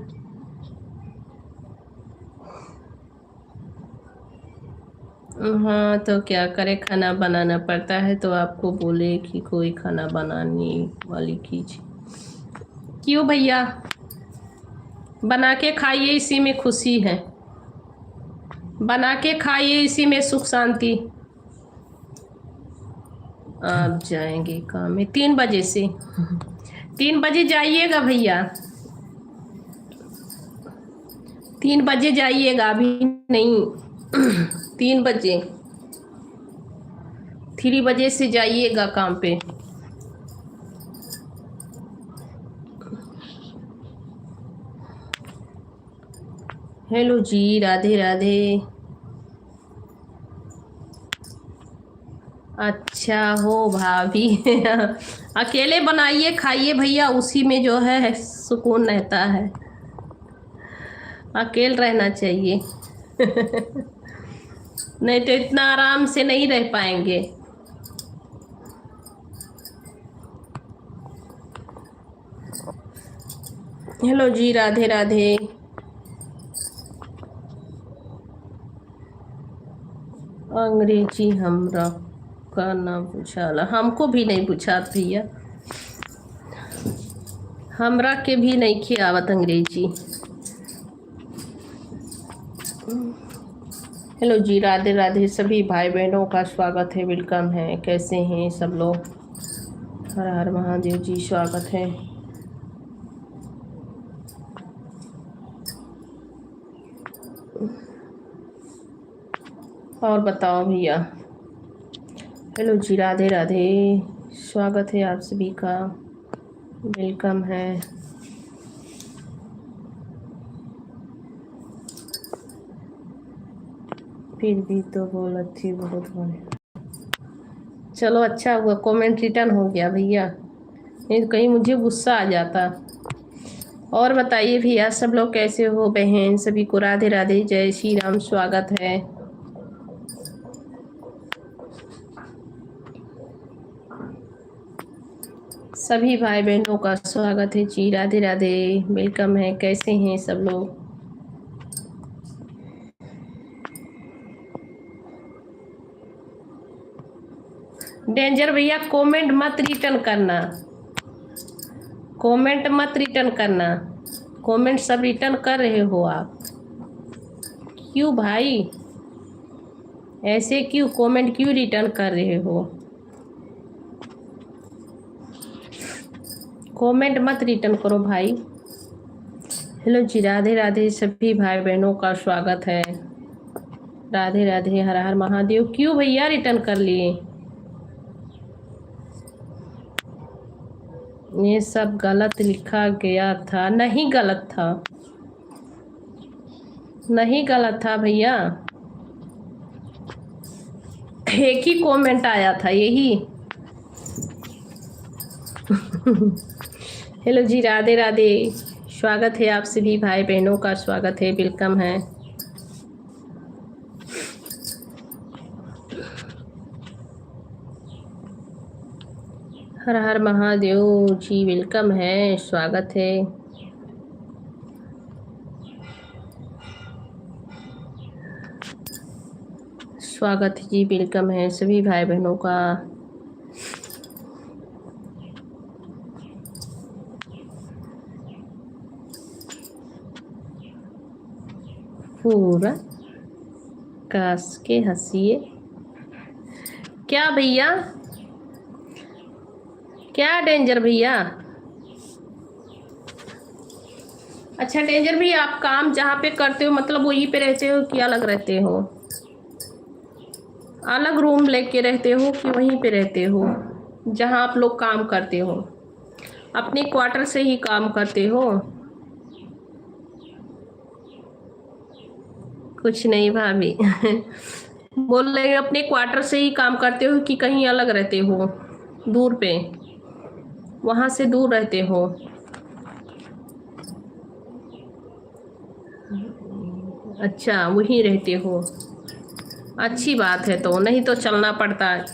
हाँ तो क्या करे, खाना बनाना पड़ता है तो आपको बोले कि कोई खाना बनाने वाली कीजिए। क्यों भैया, बना के खाइए, इसी में खुशी है। बना के खाइए, इसी में सुख शांति। आप जाएंगे काम में 3 बजे से? 3 बजे जाइएगा भैया, 3 बजे जाइएगा, अभी नहीं। 3 बजे, 3 बजे से जाइएगा काम पे। हेलो जी, राधे राधे। अच्छा हो भाभी। अकेले बनाइए खाइए भैया, उसी में जो है सुकून रहता है। अकेले रहना चाहिए। नहीं तो इतना आराम से नहीं रह पाएंगे। हेलो जी, राधे राधे। अंग्रेजी हमरा का ना पूछाला, हमको भी नहीं पूछा भैया, हमरा के भी नहीं खियावत अंग्रेजी। हेलो जी, राधे राधे सभी भाई बहनों का स्वागत है, वेलकम है। कैसे हैं सब लोग? हर हर महादेव जी, स्वागत है। और बताओ भैया। हेलो जी, राधे राधे, स्वागत है आप सभी का, वेलकम है। फिर भी तो बोला थी बहुत बड़े। चलो अच्छा हुआ कमेंट रिटर्न हो गया भैया, नहीं तो कहीं मुझे गुस्सा आ जाता। और बताइए भैया, सब लोग कैसे हो? बहन सभी को राधे राधे, जय श्री राम, स्वागत है। सभी भाई बहनों का स्वागत है जी, राधे राधे, वेलकम है। कैसे हैं सब लोग? डेंजर भैया कमेंट मत रिटर्न करना, कमेंट मत रिटर्न करना। कमेंट सब रिटर्न कर रहे हो आप, क्यों भाई? ऐसे क्यों कमेंट क्यों रिटर्न कर रहे हो? कमेंट मत रिटर्न करो भाई। हेलो जी, राधे राधे सभी भाई बहनों का स्वागत है, राधे राधे, हर हर महादेव। क्यों भैया रिटर्न कर लिए? ये सब गलत लिखा गया था। नहीं गलत था, नहीं गलत था भैया, एक ही कमेंट आया था यही। हेलो जी, राधे राधे, स्वागत है आप सभी भाई बहनों का, स्वागत है, वेलकम है। हर हर महादेव जी, वेलकम है, स्वागत है। स्वागत जी, वेलकम है सभी भाई बहनों का। पूरा कास के हंसिए। क्या भैया, क्या डेंजर भैया? अच्छा डेंजर भैया, आप काम जहाँ पे करते हो मतलब वहीं पे रहते हो कि अलग रहते हो? अलग रूम लेके रहते हो कि वहीं पे रहते हो जहाँ आप लोग काम करते हो? अपने क्वार्टर से ही काम करते हो? कुछ नहीं भाभी। बोल रहे हैं अपने क्वार्टर से ही काम करते हो कि कहीं अलग रहते हो, दूर पे, वहां से दूर रहते हो? अच्छा वहीं रहते हो, अच्छी बात है, तो नहीं तो चलना पड़ता है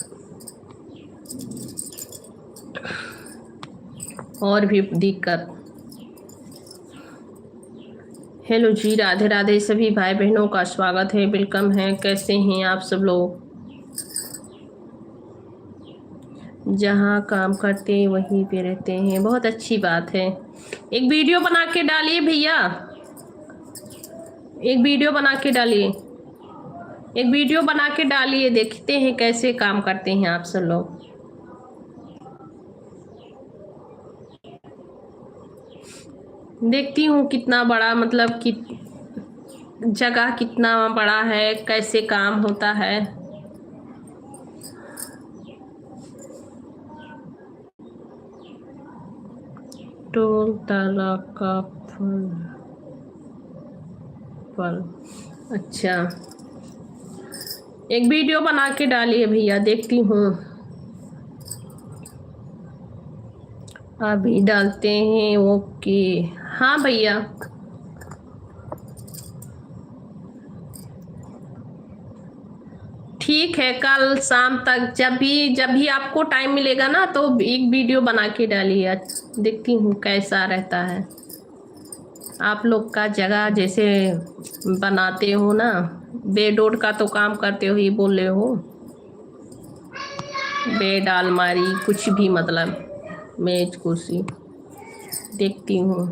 और भी दिक्कत। हेलो जी, राधे राधे सभी भाई बहनों का स्वागत है, वेलकम है। कैसे हैं आप सब लोग? जहाँ काम करते हैं वहीं पे रहते हैं, बहुत अच्छी बात है। एक वीडियो बना के डालिए भैया, एक वीडियो बना के डालिए, एक वीडियो बना के डालिए, देखते हैं कैसे काम करते हैं आप सब लोग। देखती हूँ कितना बड़ा, मतलब कि जगह कितना बड़ा है, कैसे काम होता है। टोल ताला का फल। अच्छा एक वीडियो बना के डालिए भैया, देखती हूँ। अभी डालते हैं, ओके। हाँ भैया, ठीक है, कल शाम तक जब भी आपको टाइम मिलेगा ना तो एक वीडियो बना के डालिए, देखती हूँ कैसा रहता है। आप लोग का जगह जैसे बनाते हो ना, बेड ओड का तो काम करते हो ही बोल रहे हो, बेड अलमारी कुछ भी, मतलब मेज कुर्सी, देखती हूँ।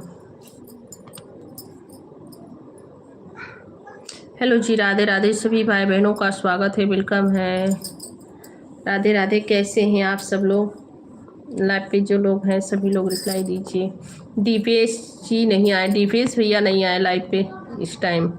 हेलो जी, राधे राधे सभी भाई बहनों का स्वागत है, वेलकम है। राधे राधे, कैसे हैं आप सब लोग? लाइव पे जो लोग हैं सभी लोग रिप्लाई दीजिए। दीपेश जी नहीं आए, दीपेश भैया नहीं आए लाइव पे इस टाइम।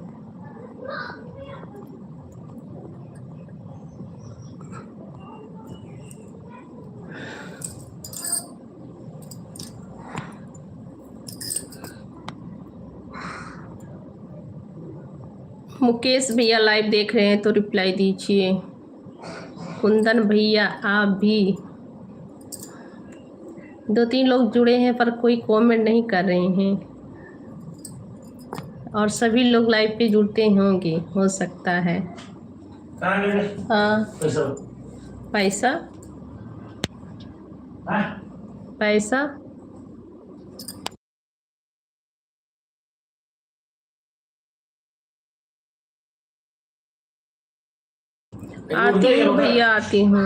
मुकेश भैया लाइव देख रहे हैं तो रिप्लाई दीजिए। कुंदन भैया आप भी, दो तीन लोग जुड़े हैं पर कोई कमेंट नहीं कर रहे हैं, और सभी लोग लाइव पे जुड़ते होंगे, हो सकता है। हाँ पैसा, पैसा आती हूँ भैया, आती हूँ।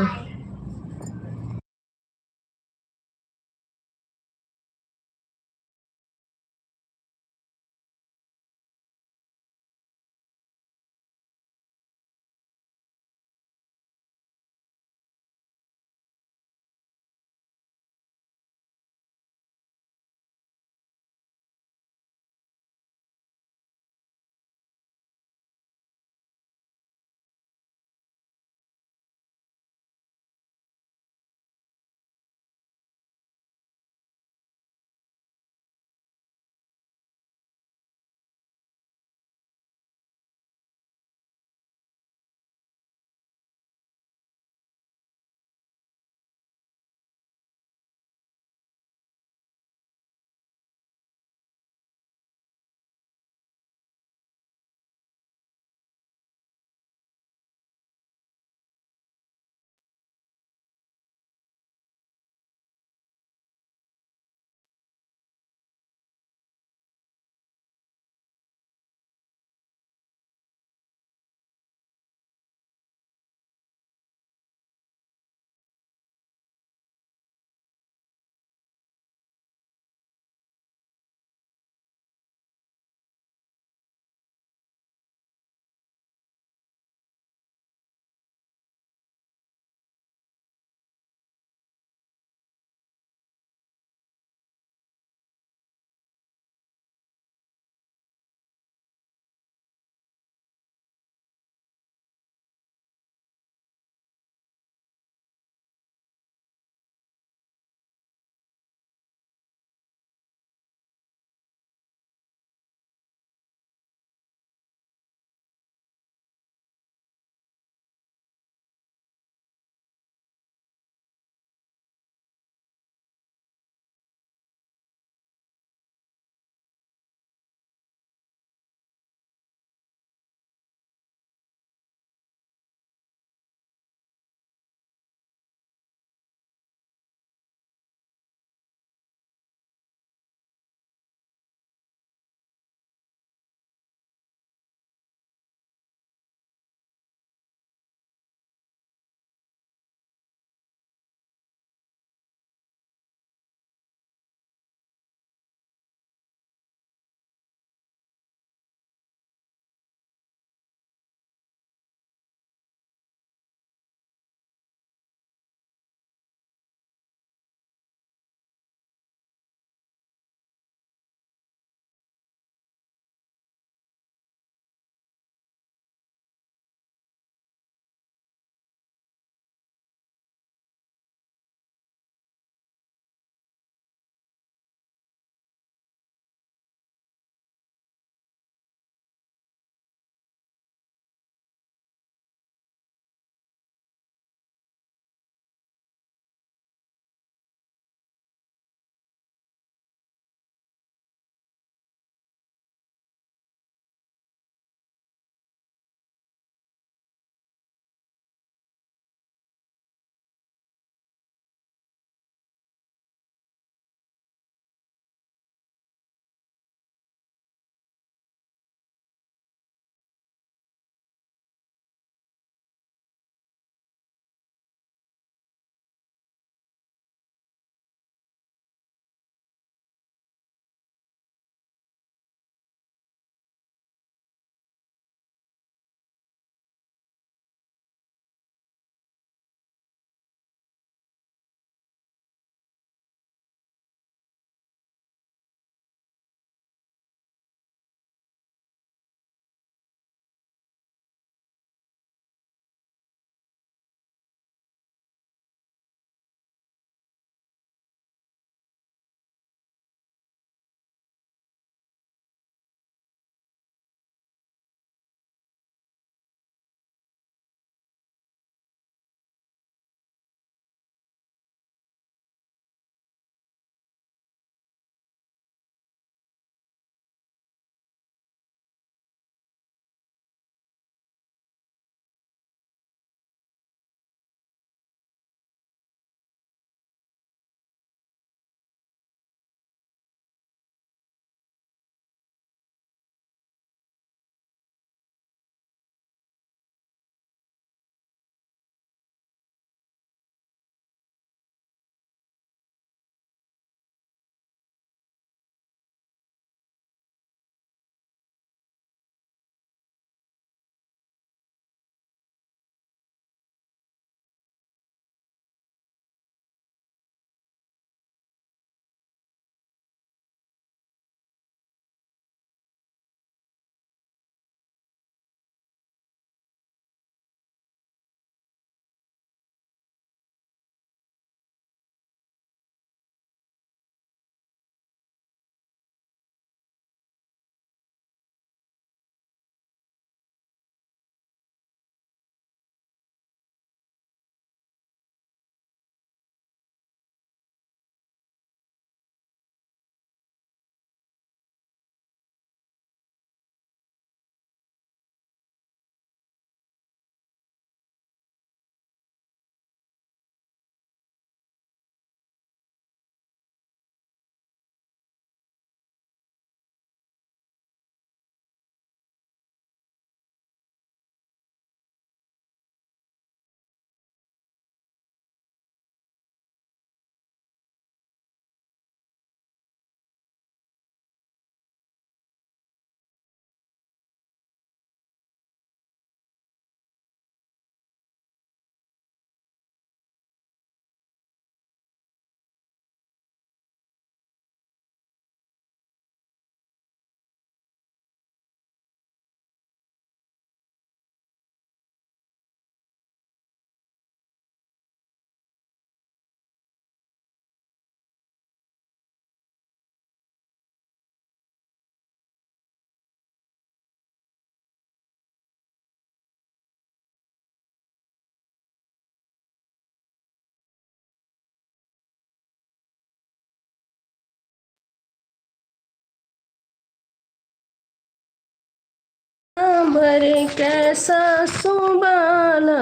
भरे कैसा सुबाना।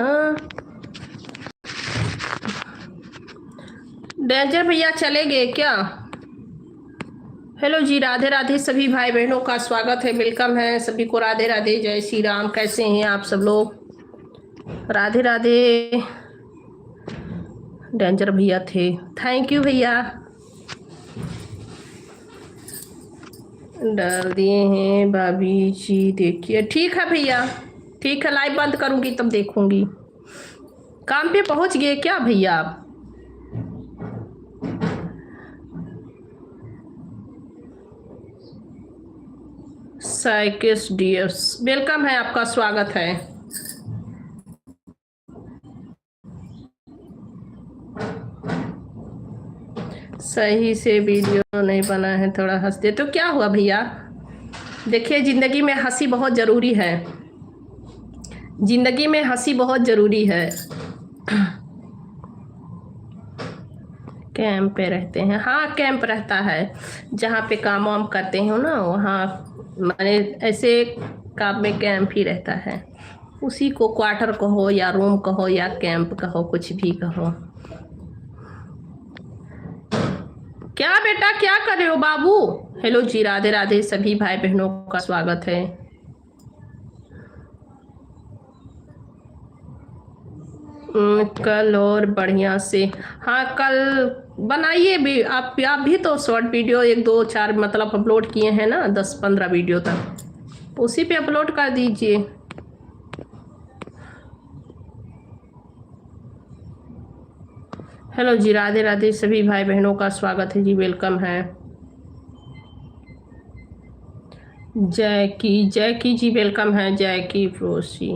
डेंजर भैया चले गए क्या? हेलो जी, राधे राधे सभी भाई बहनों का स्वागत है, वेलकम है सभी को। राधे राधे, जय श्री राम। कैसे हैं आप सब लोग? राधे राधे। डेंजर भैया थे, थैंक यू भैया। डाल दिए हैं भाभी जी, देखिए। ठीक है भैया, ठीक है, लाइव बंद करूंगी तब देखूंगी। काम पे पहुंच गए क्या भैया आप? साइकिस डीएस, वेलकम है, आपका स्वागत है। सही से वीडियो नहीं बना है, थोड़ा हंसते तो क्या हुआ भैया? देखिए, जिंदगी में हंसी बहुत जरूरी है, जिंदगी में हंसी बहुत जरूरी है। कैंप पे रहते हैं? हाँ, कैंप रहता है, जहाँ पे काम वाम करते हो ना, वहाँ माने ऐसे काम में कैंप ही रहता है। उसी को क्वार्टर कहो या रूम कहो या कैंप कहो, कुछ भी कहो। क्या बेटा, क्या कर रहे हो बाबू? हेलो जी, राधे राधे सभी भाई बहनों का स्वागत है। कल और बढ़िया से। हाँ, कल बनाइए भी आप भी तो शॉर्ट वीडियो 1 2 4 मतलब अपलोड किए हैं ना, 10 15 वीडियो तक, उसी पे अपलोड कर दीजिए। हेलो जी, राधे राधे सभी भाई बहनों का स्वागत है जी, वेलकम है। जय की जी, वेलकम है। जय की प्रोसी।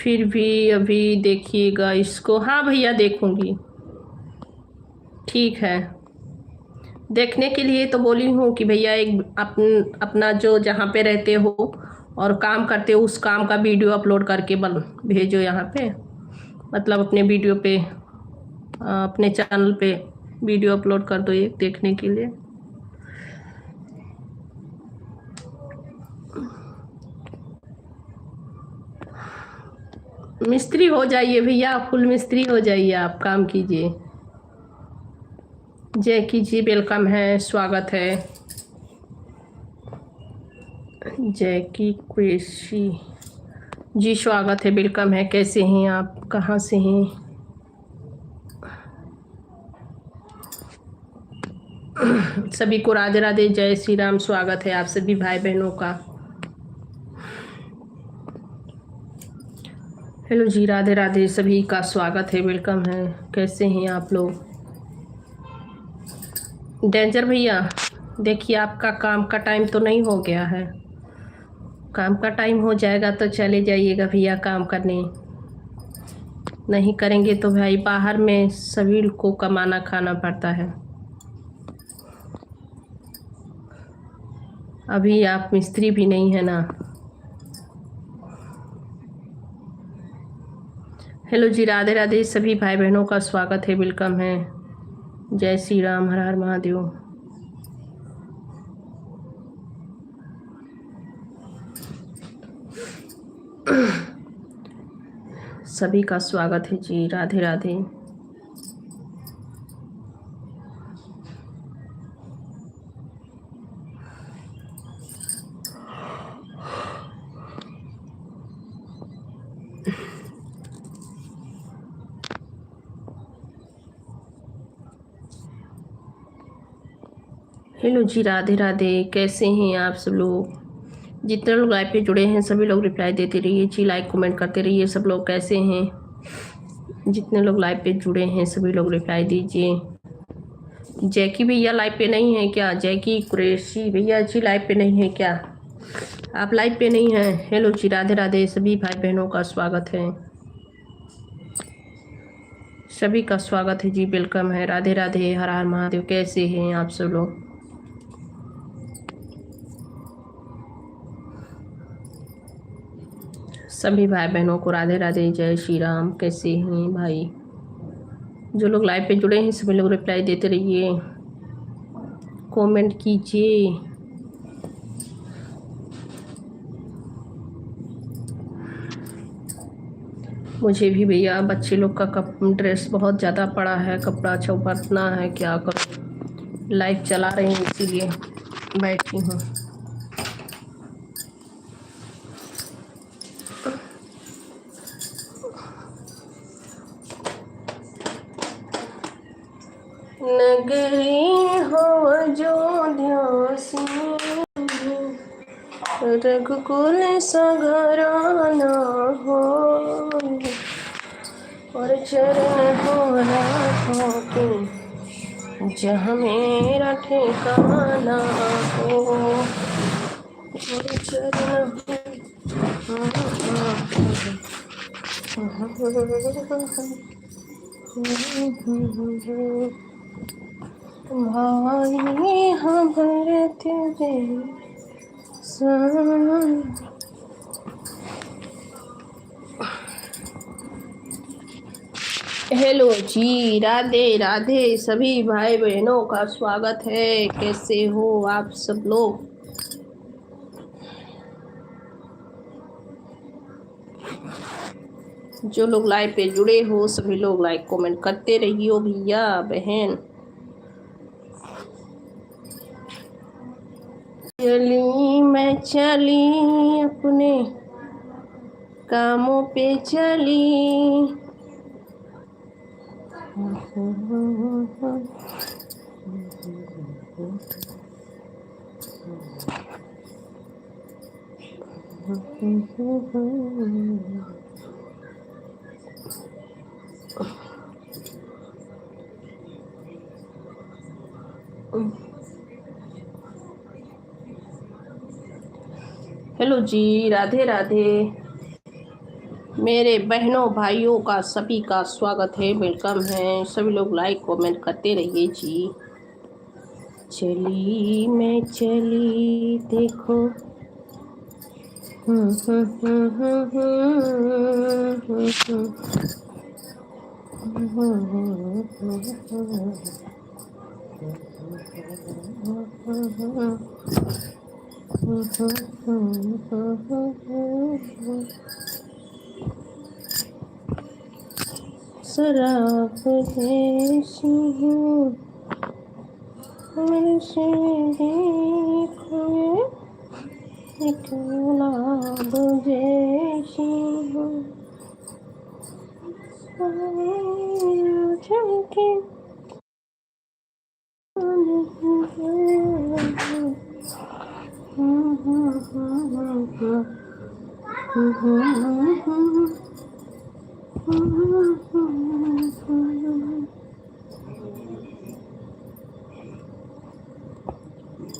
फिर भी अभी देखिएगा इसको। हाँ भैया, देखूंगी। ठीक है, देखने के लिए तो बोली हूँ कि भैया एक अपना जो जहाँ पे रहते हो और काम करते हो उस काम का वीडियो अपलोड करके भेजो यहाँ पे, मतलब अपने वीडियो पे, अपने चैनल पे वीडियो अपलोड कर दो ये देखने के लिए। मिस्त्री हो जाइए भैया, फुल मिस्त्री हो जाइए, आप काम कीजिए। जय कीजिए, वेलकम है, स्वागत है। जय की कृषि जी, स्वागत है, वेलकम है। कैसे हैं आप, कहाँ से हैं? सभी को राधे राधे, जय श्री राम। स्वागत है आप सभी भाई बहनों का। हेलो जी, राधे राधे सभी का स्वागत है, वेलकम है। कैसे हैं आप लोग? डेंजर भैया, देखिए आपका काम का टाइम तो नहीं हो गया है। काम का टाइम हो जाएगा तो चले जाइएगा भैया काम करने। नहीं करेंगे तो भाई बाहर में सभी को कमाना खाना पड़ता है। अभी आप मिस्त्री भी नहीं है ना। हेलो जी, राधे राधे सभी भाई बहनों का स्वागत है, वेलकम है। जय श्री राम, हर हर महादेव। सभी का स्वागत है जी, राधे राधे। हेलो जी, राधे राधे, कैसे हैं आप सब लोग? जितने लोग लाइव पे जुड़े हैं सभी लोग रिप्लाई देते रहिए जी, लाइक कमेंट करते रहिए। सब लोग कैसे हैं? जितने लोग लाइव पे जुड़े हैं सभी लोग रिप्लाई दीजिए। जैकी भैया लाइव पे नहीं है क्या? जैकी कुरैशी भैया जी लाइव पे नहीं है क्या? आप लाइव पे नहीं हैं? हेलो जी, राधे राधे सभी भाई बहनों का स्वागत है, सभी का स्वागत है जी, वेलकम है। राधे राधे, हर हर महादेव। कैसे हैं आप सब लोग? सभी भाई बहनों को राधे राधे, जय श्री राम। कैसे हैं भाई? जो लोग लाइव पे जुड़े हैं सभी लोग रिप्लाई देते रहिए, कमेंट कीजिए। मुझे भी भैया बच्चे लोग का ड्रेस बहुत ज़्यादा पड़ा है, कपड़ा चौपटना है, क्या करूँ। लाइव चला रही हूँ इसीलिए बैठी हूँ। नगरी हो जो ध्यासी, रघुकुल सगराना हो, और चरण हो राखों के जहाँ मेरा ठिकाना हो, और चरण भाई हमारे तेरे संग। हेलो जी, राधे राधे सभी भाई बहनों का स्वागत है। कैसे हो आप सब लोग? जो लोग लाइव पे जुड़े हो सभी लोग लाइक कमेंट करते रहियो भैया बहन। चली मैं चली अपने कामों पे चली, हेलो जी, राधे राधे मेरे बहनों भाइयों का सभी का स्वागत है, वेलकम है। सभी लोग लाइक कमेंट करते रहिए जी। चली मैं चली देखो, शराब देसी हूँ मेरे से देखो, एक गुलाब जैसी हूँ चमके।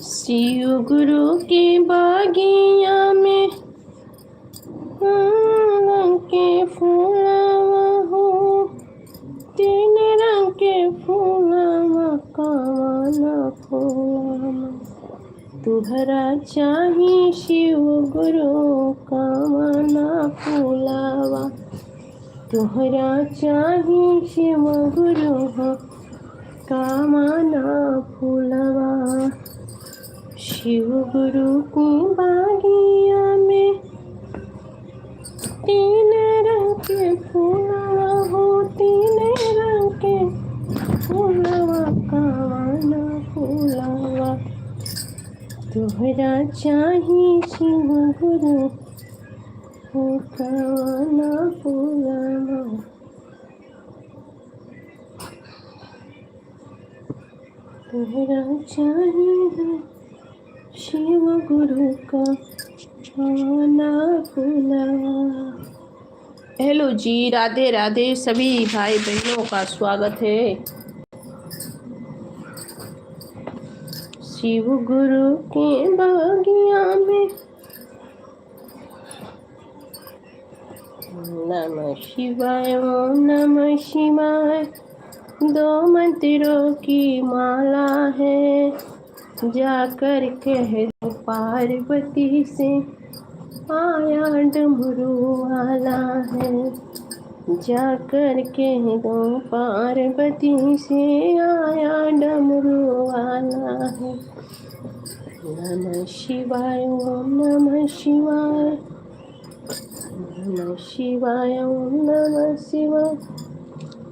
शिव गुरु के बागिया में रंग के फूलवा हो, तीन रंग के फूलवा कावाना फूलवा, तुहरा चाही शिव गुरु कावाना फूलवा, तुहरा चाही शिव गुरु कावाना फूलवा। शिव गुरु की बागिया में तीन रंग के फूलवा हो, तीन रंग के फूलवा कावाना फूलवा, तुहरा चाही शिव गुरु कावाना फूलवा। तुहरा चाही शिव गुरु का कावाना फूलवा। हेलो जी, राधे राधे सभी भाई बहनों का स्वागत है। शिव गुरु के बागिया में नमः शिवाय ओम नमः शिवाय, दो मंत्रों की माला है, जाकर कह दो पार्वती से आया डमरू वाला है, जाकर कह दो पार्वती से आया डमरू वाला है। नमः शिवाय ओम नमः शिवाय, नमः शिवाय ओम नमः शिवाय,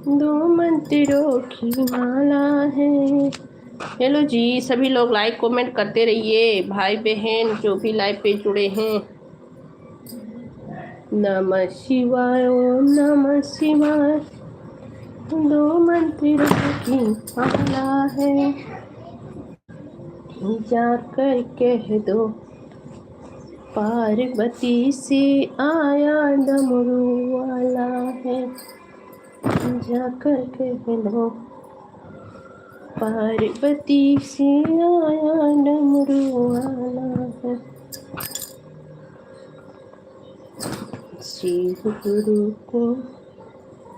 दो मंत्रों की माला है। हेलो जी, सभी लोग लाइक कमेंट करते रहिए, भाई बहन जो भी लाइव पे जुड़े हैं। नमः शिवाय ओम नमः शिवाय, दो मंत्रों की माला है। जाकर कह दो पार्वती से आया डमरू वाला है। जाकर कह दो पार्वती से आया डमरू वाला है। शिव गुरु को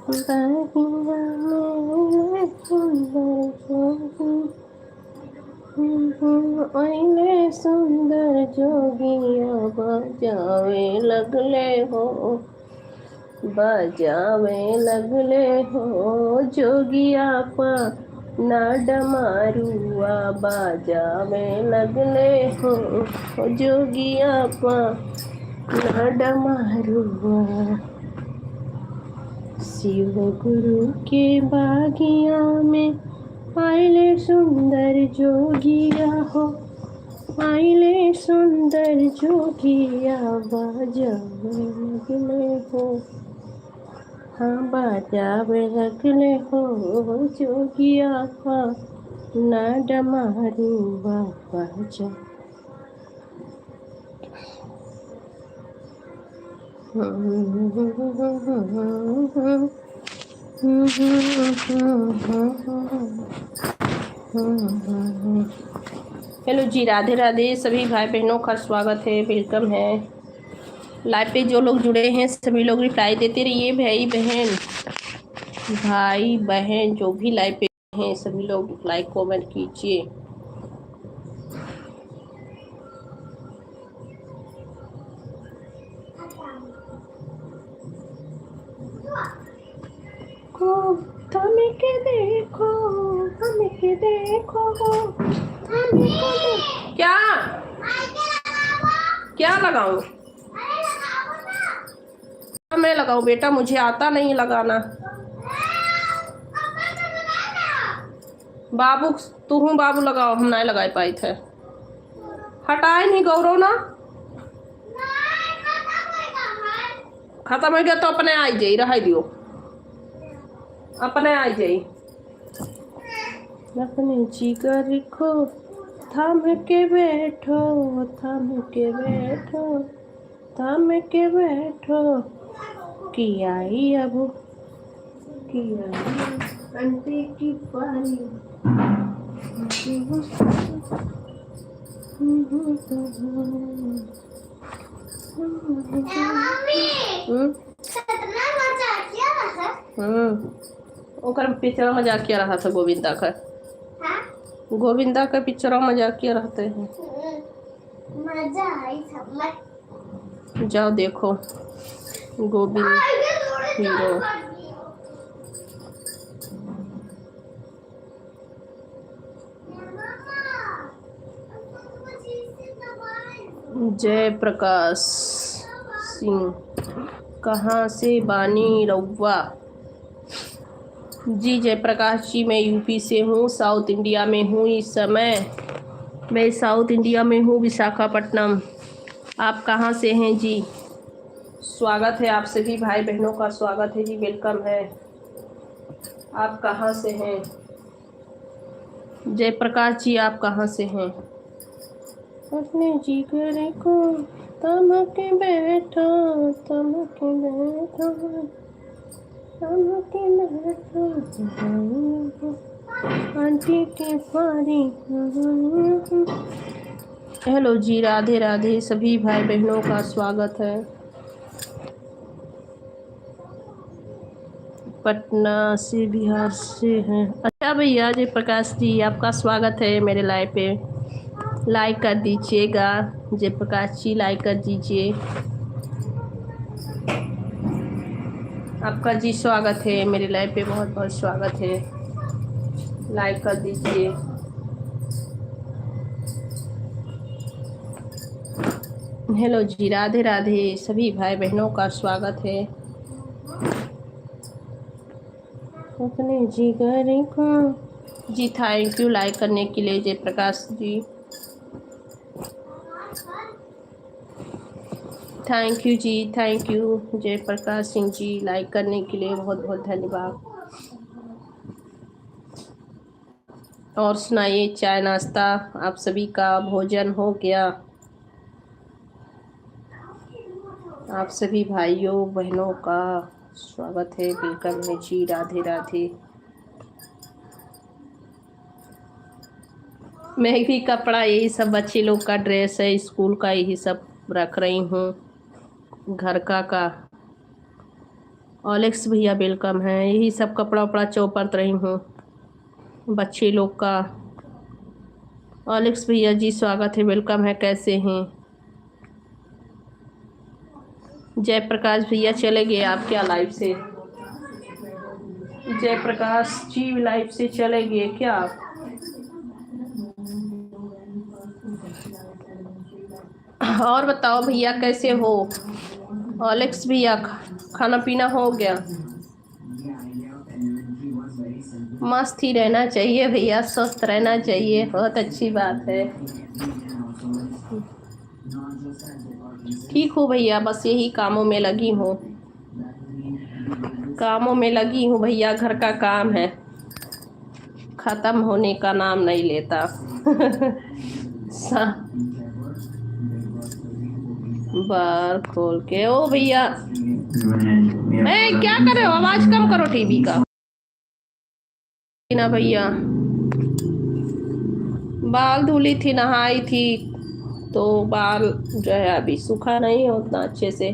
बागिया में सुंदर सुंदर जोगिया बजावे लगले हो, बजावे लगले हो जोगिया पा ना डमारुआ, बजावे लगले हो जोगिया पा ना डमारुआ। शिव गुरु के बागिया में आइले सुंदर जोगिया हो, आइले सुंदर जोगिया बजावे लगले हो, हाँ बजावे लगले हो जोगिया का ना डमरुआ बजा। हेलो जी, राधे राधे सभी भाई बहनों का स्वागत है, वेलकम है। लाइव पे जो लोग जुड़े हैं सभी लोग रिप्लाई देते रहिए, भाई बहन जो भी लाइव पे हैं सभी लोग लाइक कमेंट कीजिए। थम के देखो, थम के देखो, क्या क्या लगाऊं? मैं लगाऊं बेटा, मुझे आता नहीं लगाना। बाबू तू हूँ, बाबू लगाओ, हम नहीं लगाए पाए थे। हटाए नहीं गौरव ना, खत्म हो गया तो अपने आई जाई, रह दियो अपने आई जाई। अपने जिगर को थाम के बैठो, थाम के बैठो, थाम के बैठो, की आई अब की आई अंटे की पारी। ओकर पिक्चर मजाक किया रहा था गोविंदा का, गोविंदा का पिक्चर मजाक किया रहते हैं। मजा आई सब, जाओ देखो गोविंद हीरो। जय प्रकाश सिंह, कहाँ से बानी रउआ? जी जय प्रकाश जी, मैं यूपी से हूँ, साउथ इंडिया में हूँ इस समय। मैं साउथ इंडिया में हूँ, विशाखापट्टनम। आप कहाँ से हैं जी? स्वागत है आप सभी भाई बहनों का, स्वागत है जी, वेलकम है। आप कहाँ से हैं? जय प्रकाश जी आप कहाँ से हैं? अपने जिगर को थम के बैठो, थम के बैठो, थम के बैठो, आंटी के पारी। हेलो जी, राधे राधे सभी भाई बहनों का स्वागत है। पटना से, बिहार से हैं। अच्छा भैया जय प्रकाश जी आपका स्वागत है मेरे लाइव पे, लाइक कर दीजिएगा। जय प्रकाश जी लाइक कर दीजिए, आपका जी स्वागत है मेरे लाइव पे, बहुत बहुत स्वागत है, लाइक कर दीजिए। हेलो जी, राधे राधे सभी भाई बहनों का स्वागत है अपने जिगर का। जी थैंक यू लाइक करने के लिए Jayaprakash ji, thank you ji, thank you Jayaprakash Singh ji, like करने के लिए बहुत बहुत धन्यवाद। और सुनाइए, चाय नाश्ता आप सभी का भोजन हो गया? आप सभी भाइयों बहनों का स्वागत है, वेलकम है जी, राधे राधे। मैं भी कपड़ा यही सब बच्चे लोग का ड्रेस है, स्कूल का यही सब रख रही हूँ, घर का। ऑलेक्स भैया वेलकम है, यही सब कपड़ा उपड़ा चौपड़ रही हूँ बच्चे लोग का। ऑलेक्स भैया जी स्वागत है, वेलकम है, कैसे हैं? जयप्रकाश भैया चले गए आप क्या लाइव से? जयप्रकाश जी लाइव से चले गए क्या आप? और बताओ भैया कैसे हो? ऑलेक्स भैया खाना पीना हो गया? मस्त ही रहना चाहिए भैया, स्वस्थ रहना चाहिए, बहुत अच्छी बात है। ठीक हो भैया, बस यही कामों में लगी हूँ, कामों में लगी हूँ भैया, घर का काम है, खत्म होने का नाम नहीं लेता। बार खोल के ओ भैया, क्या कर रहे हो? आवाज कम करो टीवी का ना भैया। बाल धुली थी, नहाई थी, तो बाल जो है अभी सूखा नहीं है उतना अच्छे से,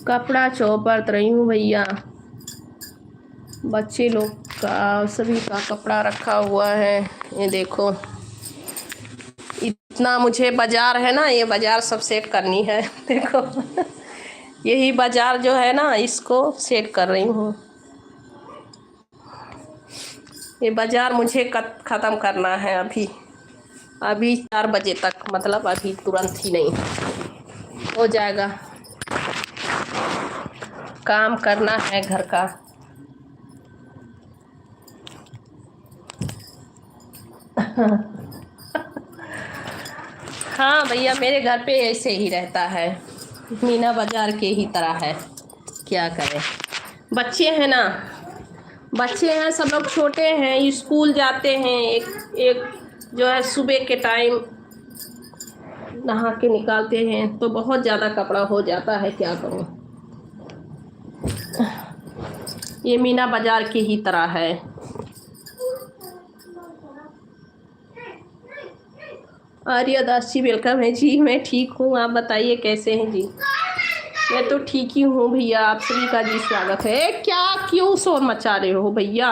कपड़ा चौपड़ रही हूँ भैया, बच्चे लोग का सभी का कपड़ा रखा हुआ है। ये देखो, इतना मुझे बाजार है ना, ये बाजार सब सेट करनी है। देखो यही बाजार जो है ना, इसको सेट कर रही हूँ, ये बाजार मुझे ख़त्म करना है अभी, अभी 4 बजे तक, मतलब अभी तुरंत ही नहीं हो जाएगा, काम करना है घर का। हाँ भैया, मेरे घर पे ऐसे ही रहता है, मीना बाजार के ही तरह है, क्या करें, बच्चे हैं ना, बच्चे हैं, सब लोग छोटे हैं, स्कूल जाते हैं, एक एक जो है सुबह के टाइम नहा के निकालते हैं, तो बहुत ज़्यादा कपड़ा हो जाता है, क्या करूँ, ये मीना बाजार की ही तरह है। आर्या दास जी वेलकम है जी, मैं ठीक हूँ, आप बताइए कैसे हैं जी? मैं तो ठीक ही हूँ भैया, आप सभी का जी स्वागत है। क्या क्यों शोर मचा रहे हो भैया?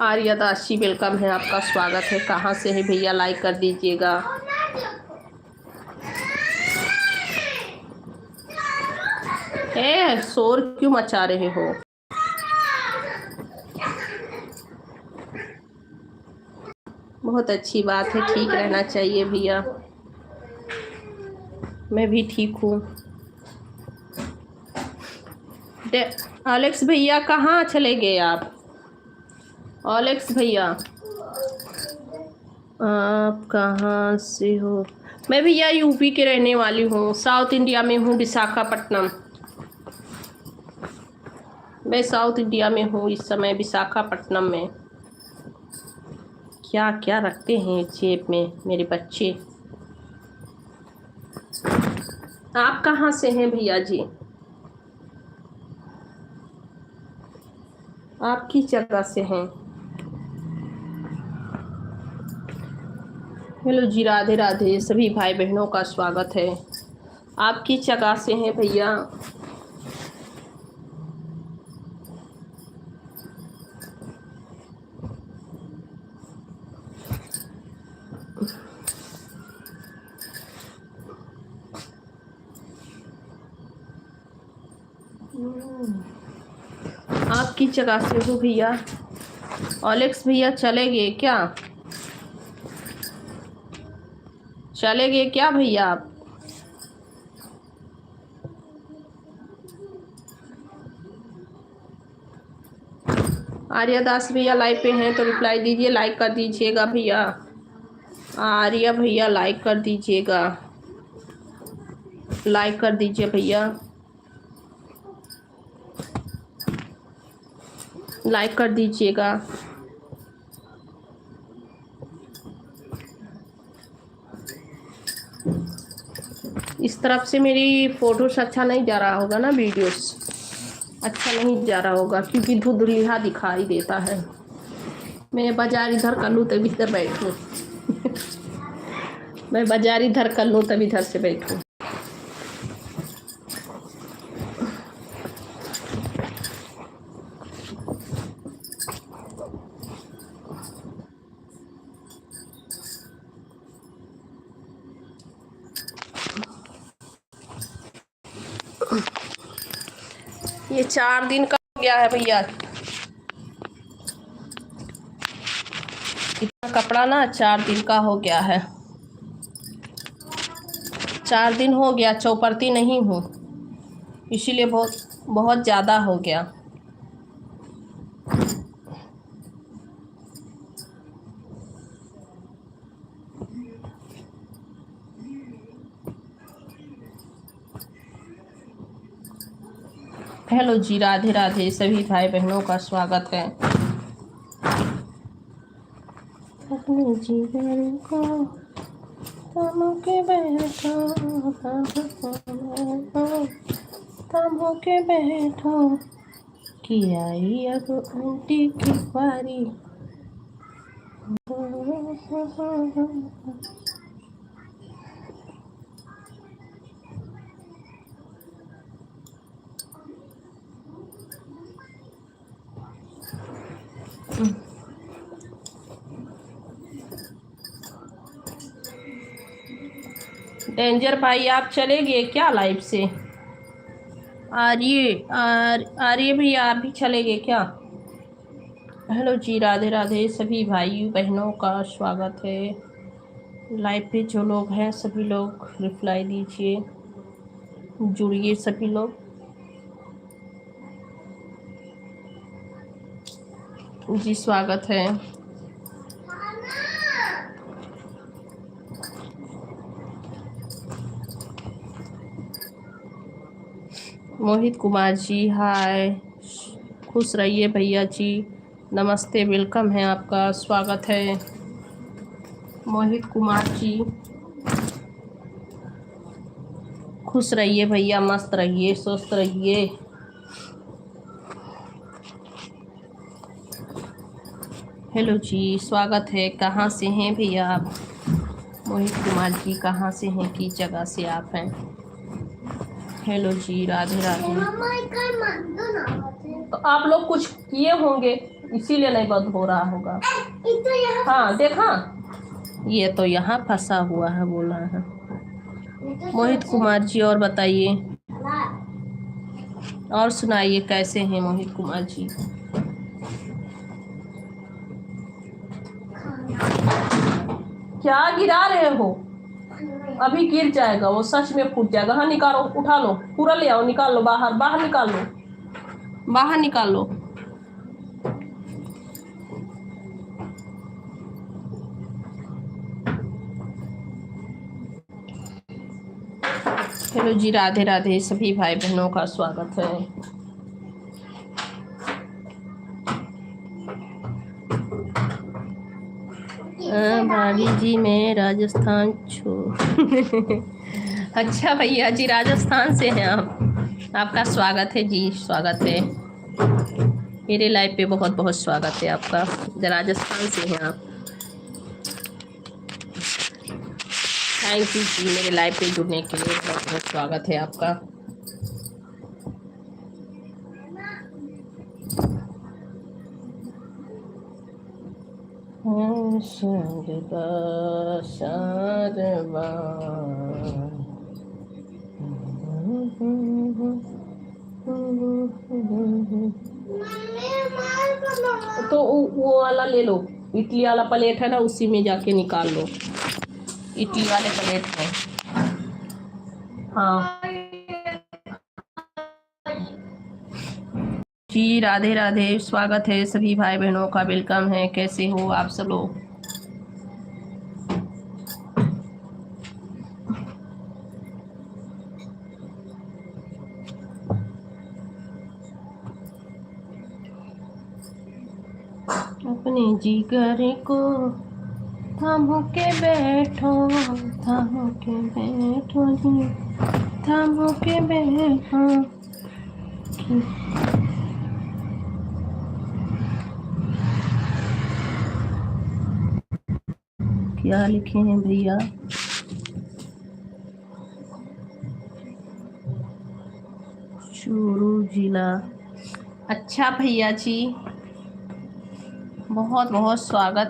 आर्या दास जी वेलकम है, आपका स्वागत है, कहाँ से है भैया? लाइक कर दीजिएगा। शोर क्यों मचा रहे हो? बहुत अच्छी बात है, ठीक रहना चाहिए भैया, मैं भी ठीक हूँ। ऑलेक्स भैया कहाँ चले गए आप? ऑलेक्स भैया आप कहाँ से हो? मैं भैया यूपी के रहने वाली हूँ, साउथ इंडिया में हूँ, विशाखापट्टनम। मैं साउथ इंडिया में हूँ इस समय, विशाखापट्टनम में। क्या क्या रखते हैं जेब में मेरे बच्चे? आप कहाँ से हैं भैया जी? आप किस जगह से हैं? हेलो जी, राधे राधे सभी भाई बहनों का स्वागत है। आप किस जगह से हैं भैया? आप किस जगह से हो भैया? ऑलेक्स भैया चले गए क्या? चले गए क्या भैया आप? आर्या दास भैया लाइव पे हैं तो रिप्लाई दीजिए, लाइक कर दीजिएगा भैया। आर्या भैया लाइक कर दीजिएगा, लाइक कर दीजिए भैया, लाइक कर दीजिएगा। इस तरफ से मेरी फोटोस अच्छा नहीं जा रहा होगा ना, वीडियोस अच्छा नहीं जा रहा होगा क्योंकि धुंधलिहा दिखाई देता है। मैं बाजार इधर कर लूँ तभी इधर बैठूँ मैं बाजार इधर कर लूँ तभी इधर से बैठूँ। ये 4 दिन का हो गया है भैया, इतना कपड़ा ना 4 दिन का हो गया है। 4 दिन हो गया, चौपरती नहीं हूँ इसीलिए बहुत बहुत ज़्यादा हो गया। हेलो जी, राधे राधे सभी भाई बहनों का स्वागत है। अपने जीवन को थामो के बैठो, थामो के बैठो कि आई अब उल्टी की बारी। डेंजर भाई आप चले गए क्या लाइव से? आर्य भैया आप भी चले गए क्या? हेलो जी, राधे राधे सभी भाई बहनों का स्वागत है। लाइव पे जो लोग हैं सभी लोग रिप्लाई दीजिए, जुड़िए सभी लोग। जी स्वागत है। मोहित कुमार जी हाय, खुश रहिए भैया जी, नमस्ते, वेलकम है आपका, स्वागत है मोहित कुमार जी। खुश रहिए भैया, मस्त रहिए, स्वस्थ रहिए। हेलो जी, स्वागत है। कहाँ से हैं भैया आप? मोहित कुमार जी कहाँ से हैं, किस जगह से आप हैं? हेलो जी, राधे राधे। तो आप लोग कुछ किए होंगे इसीलिए नहीं बंद हो रहा होगा। हाँ देखा, ये तो यहाँ फंसा हुआ है बोल रहा है। मोहित कुमार जी और बताइए, और सुनाइए कैसे हैं मोहित कुमार जी? क्या गिरा रहे हो? अभी गिर जाएगा वो, सच में फूट जाएगा। हाँ निकालो, उठा लो, पूरा ले आओ, निकाल लो बाहर, बाहर निकाल लो, बाहर निकाल लो। हेलो जी, राधे राधे सभी भाई बहनों का स्वागत है। भाभी जी मैं राजस्थान अच्छा भैया जी, राजस्थान से हैं आप, आपका स्वागत है जी, स्वागत है मेरे लाइव पे, बहुत बहुत स्वागत है आपका। राजस्थान से हैं आप, थैंक यू जी, मेरे लाइव पे जुड़ने के लिए बहुत बहुत स्वागत है आपका। तो वो वाला ले लो, इडली वाला प्लेट है ना, उसी में जाके निकाल लो। इडली वाले प्लेट में। हाँ जी, राधे राधे, स्वागत है सभी भाई बहनों का, वेलकम है। कैसे हो आप सब लोग? अपने जिगर को थामो के बैठो, थामो के बैठो जी, थामो के बैठो। क्या लिखे हैं भैया? चूरू जिला। अच्छा भैया जी, बहुत बहुत स्वागत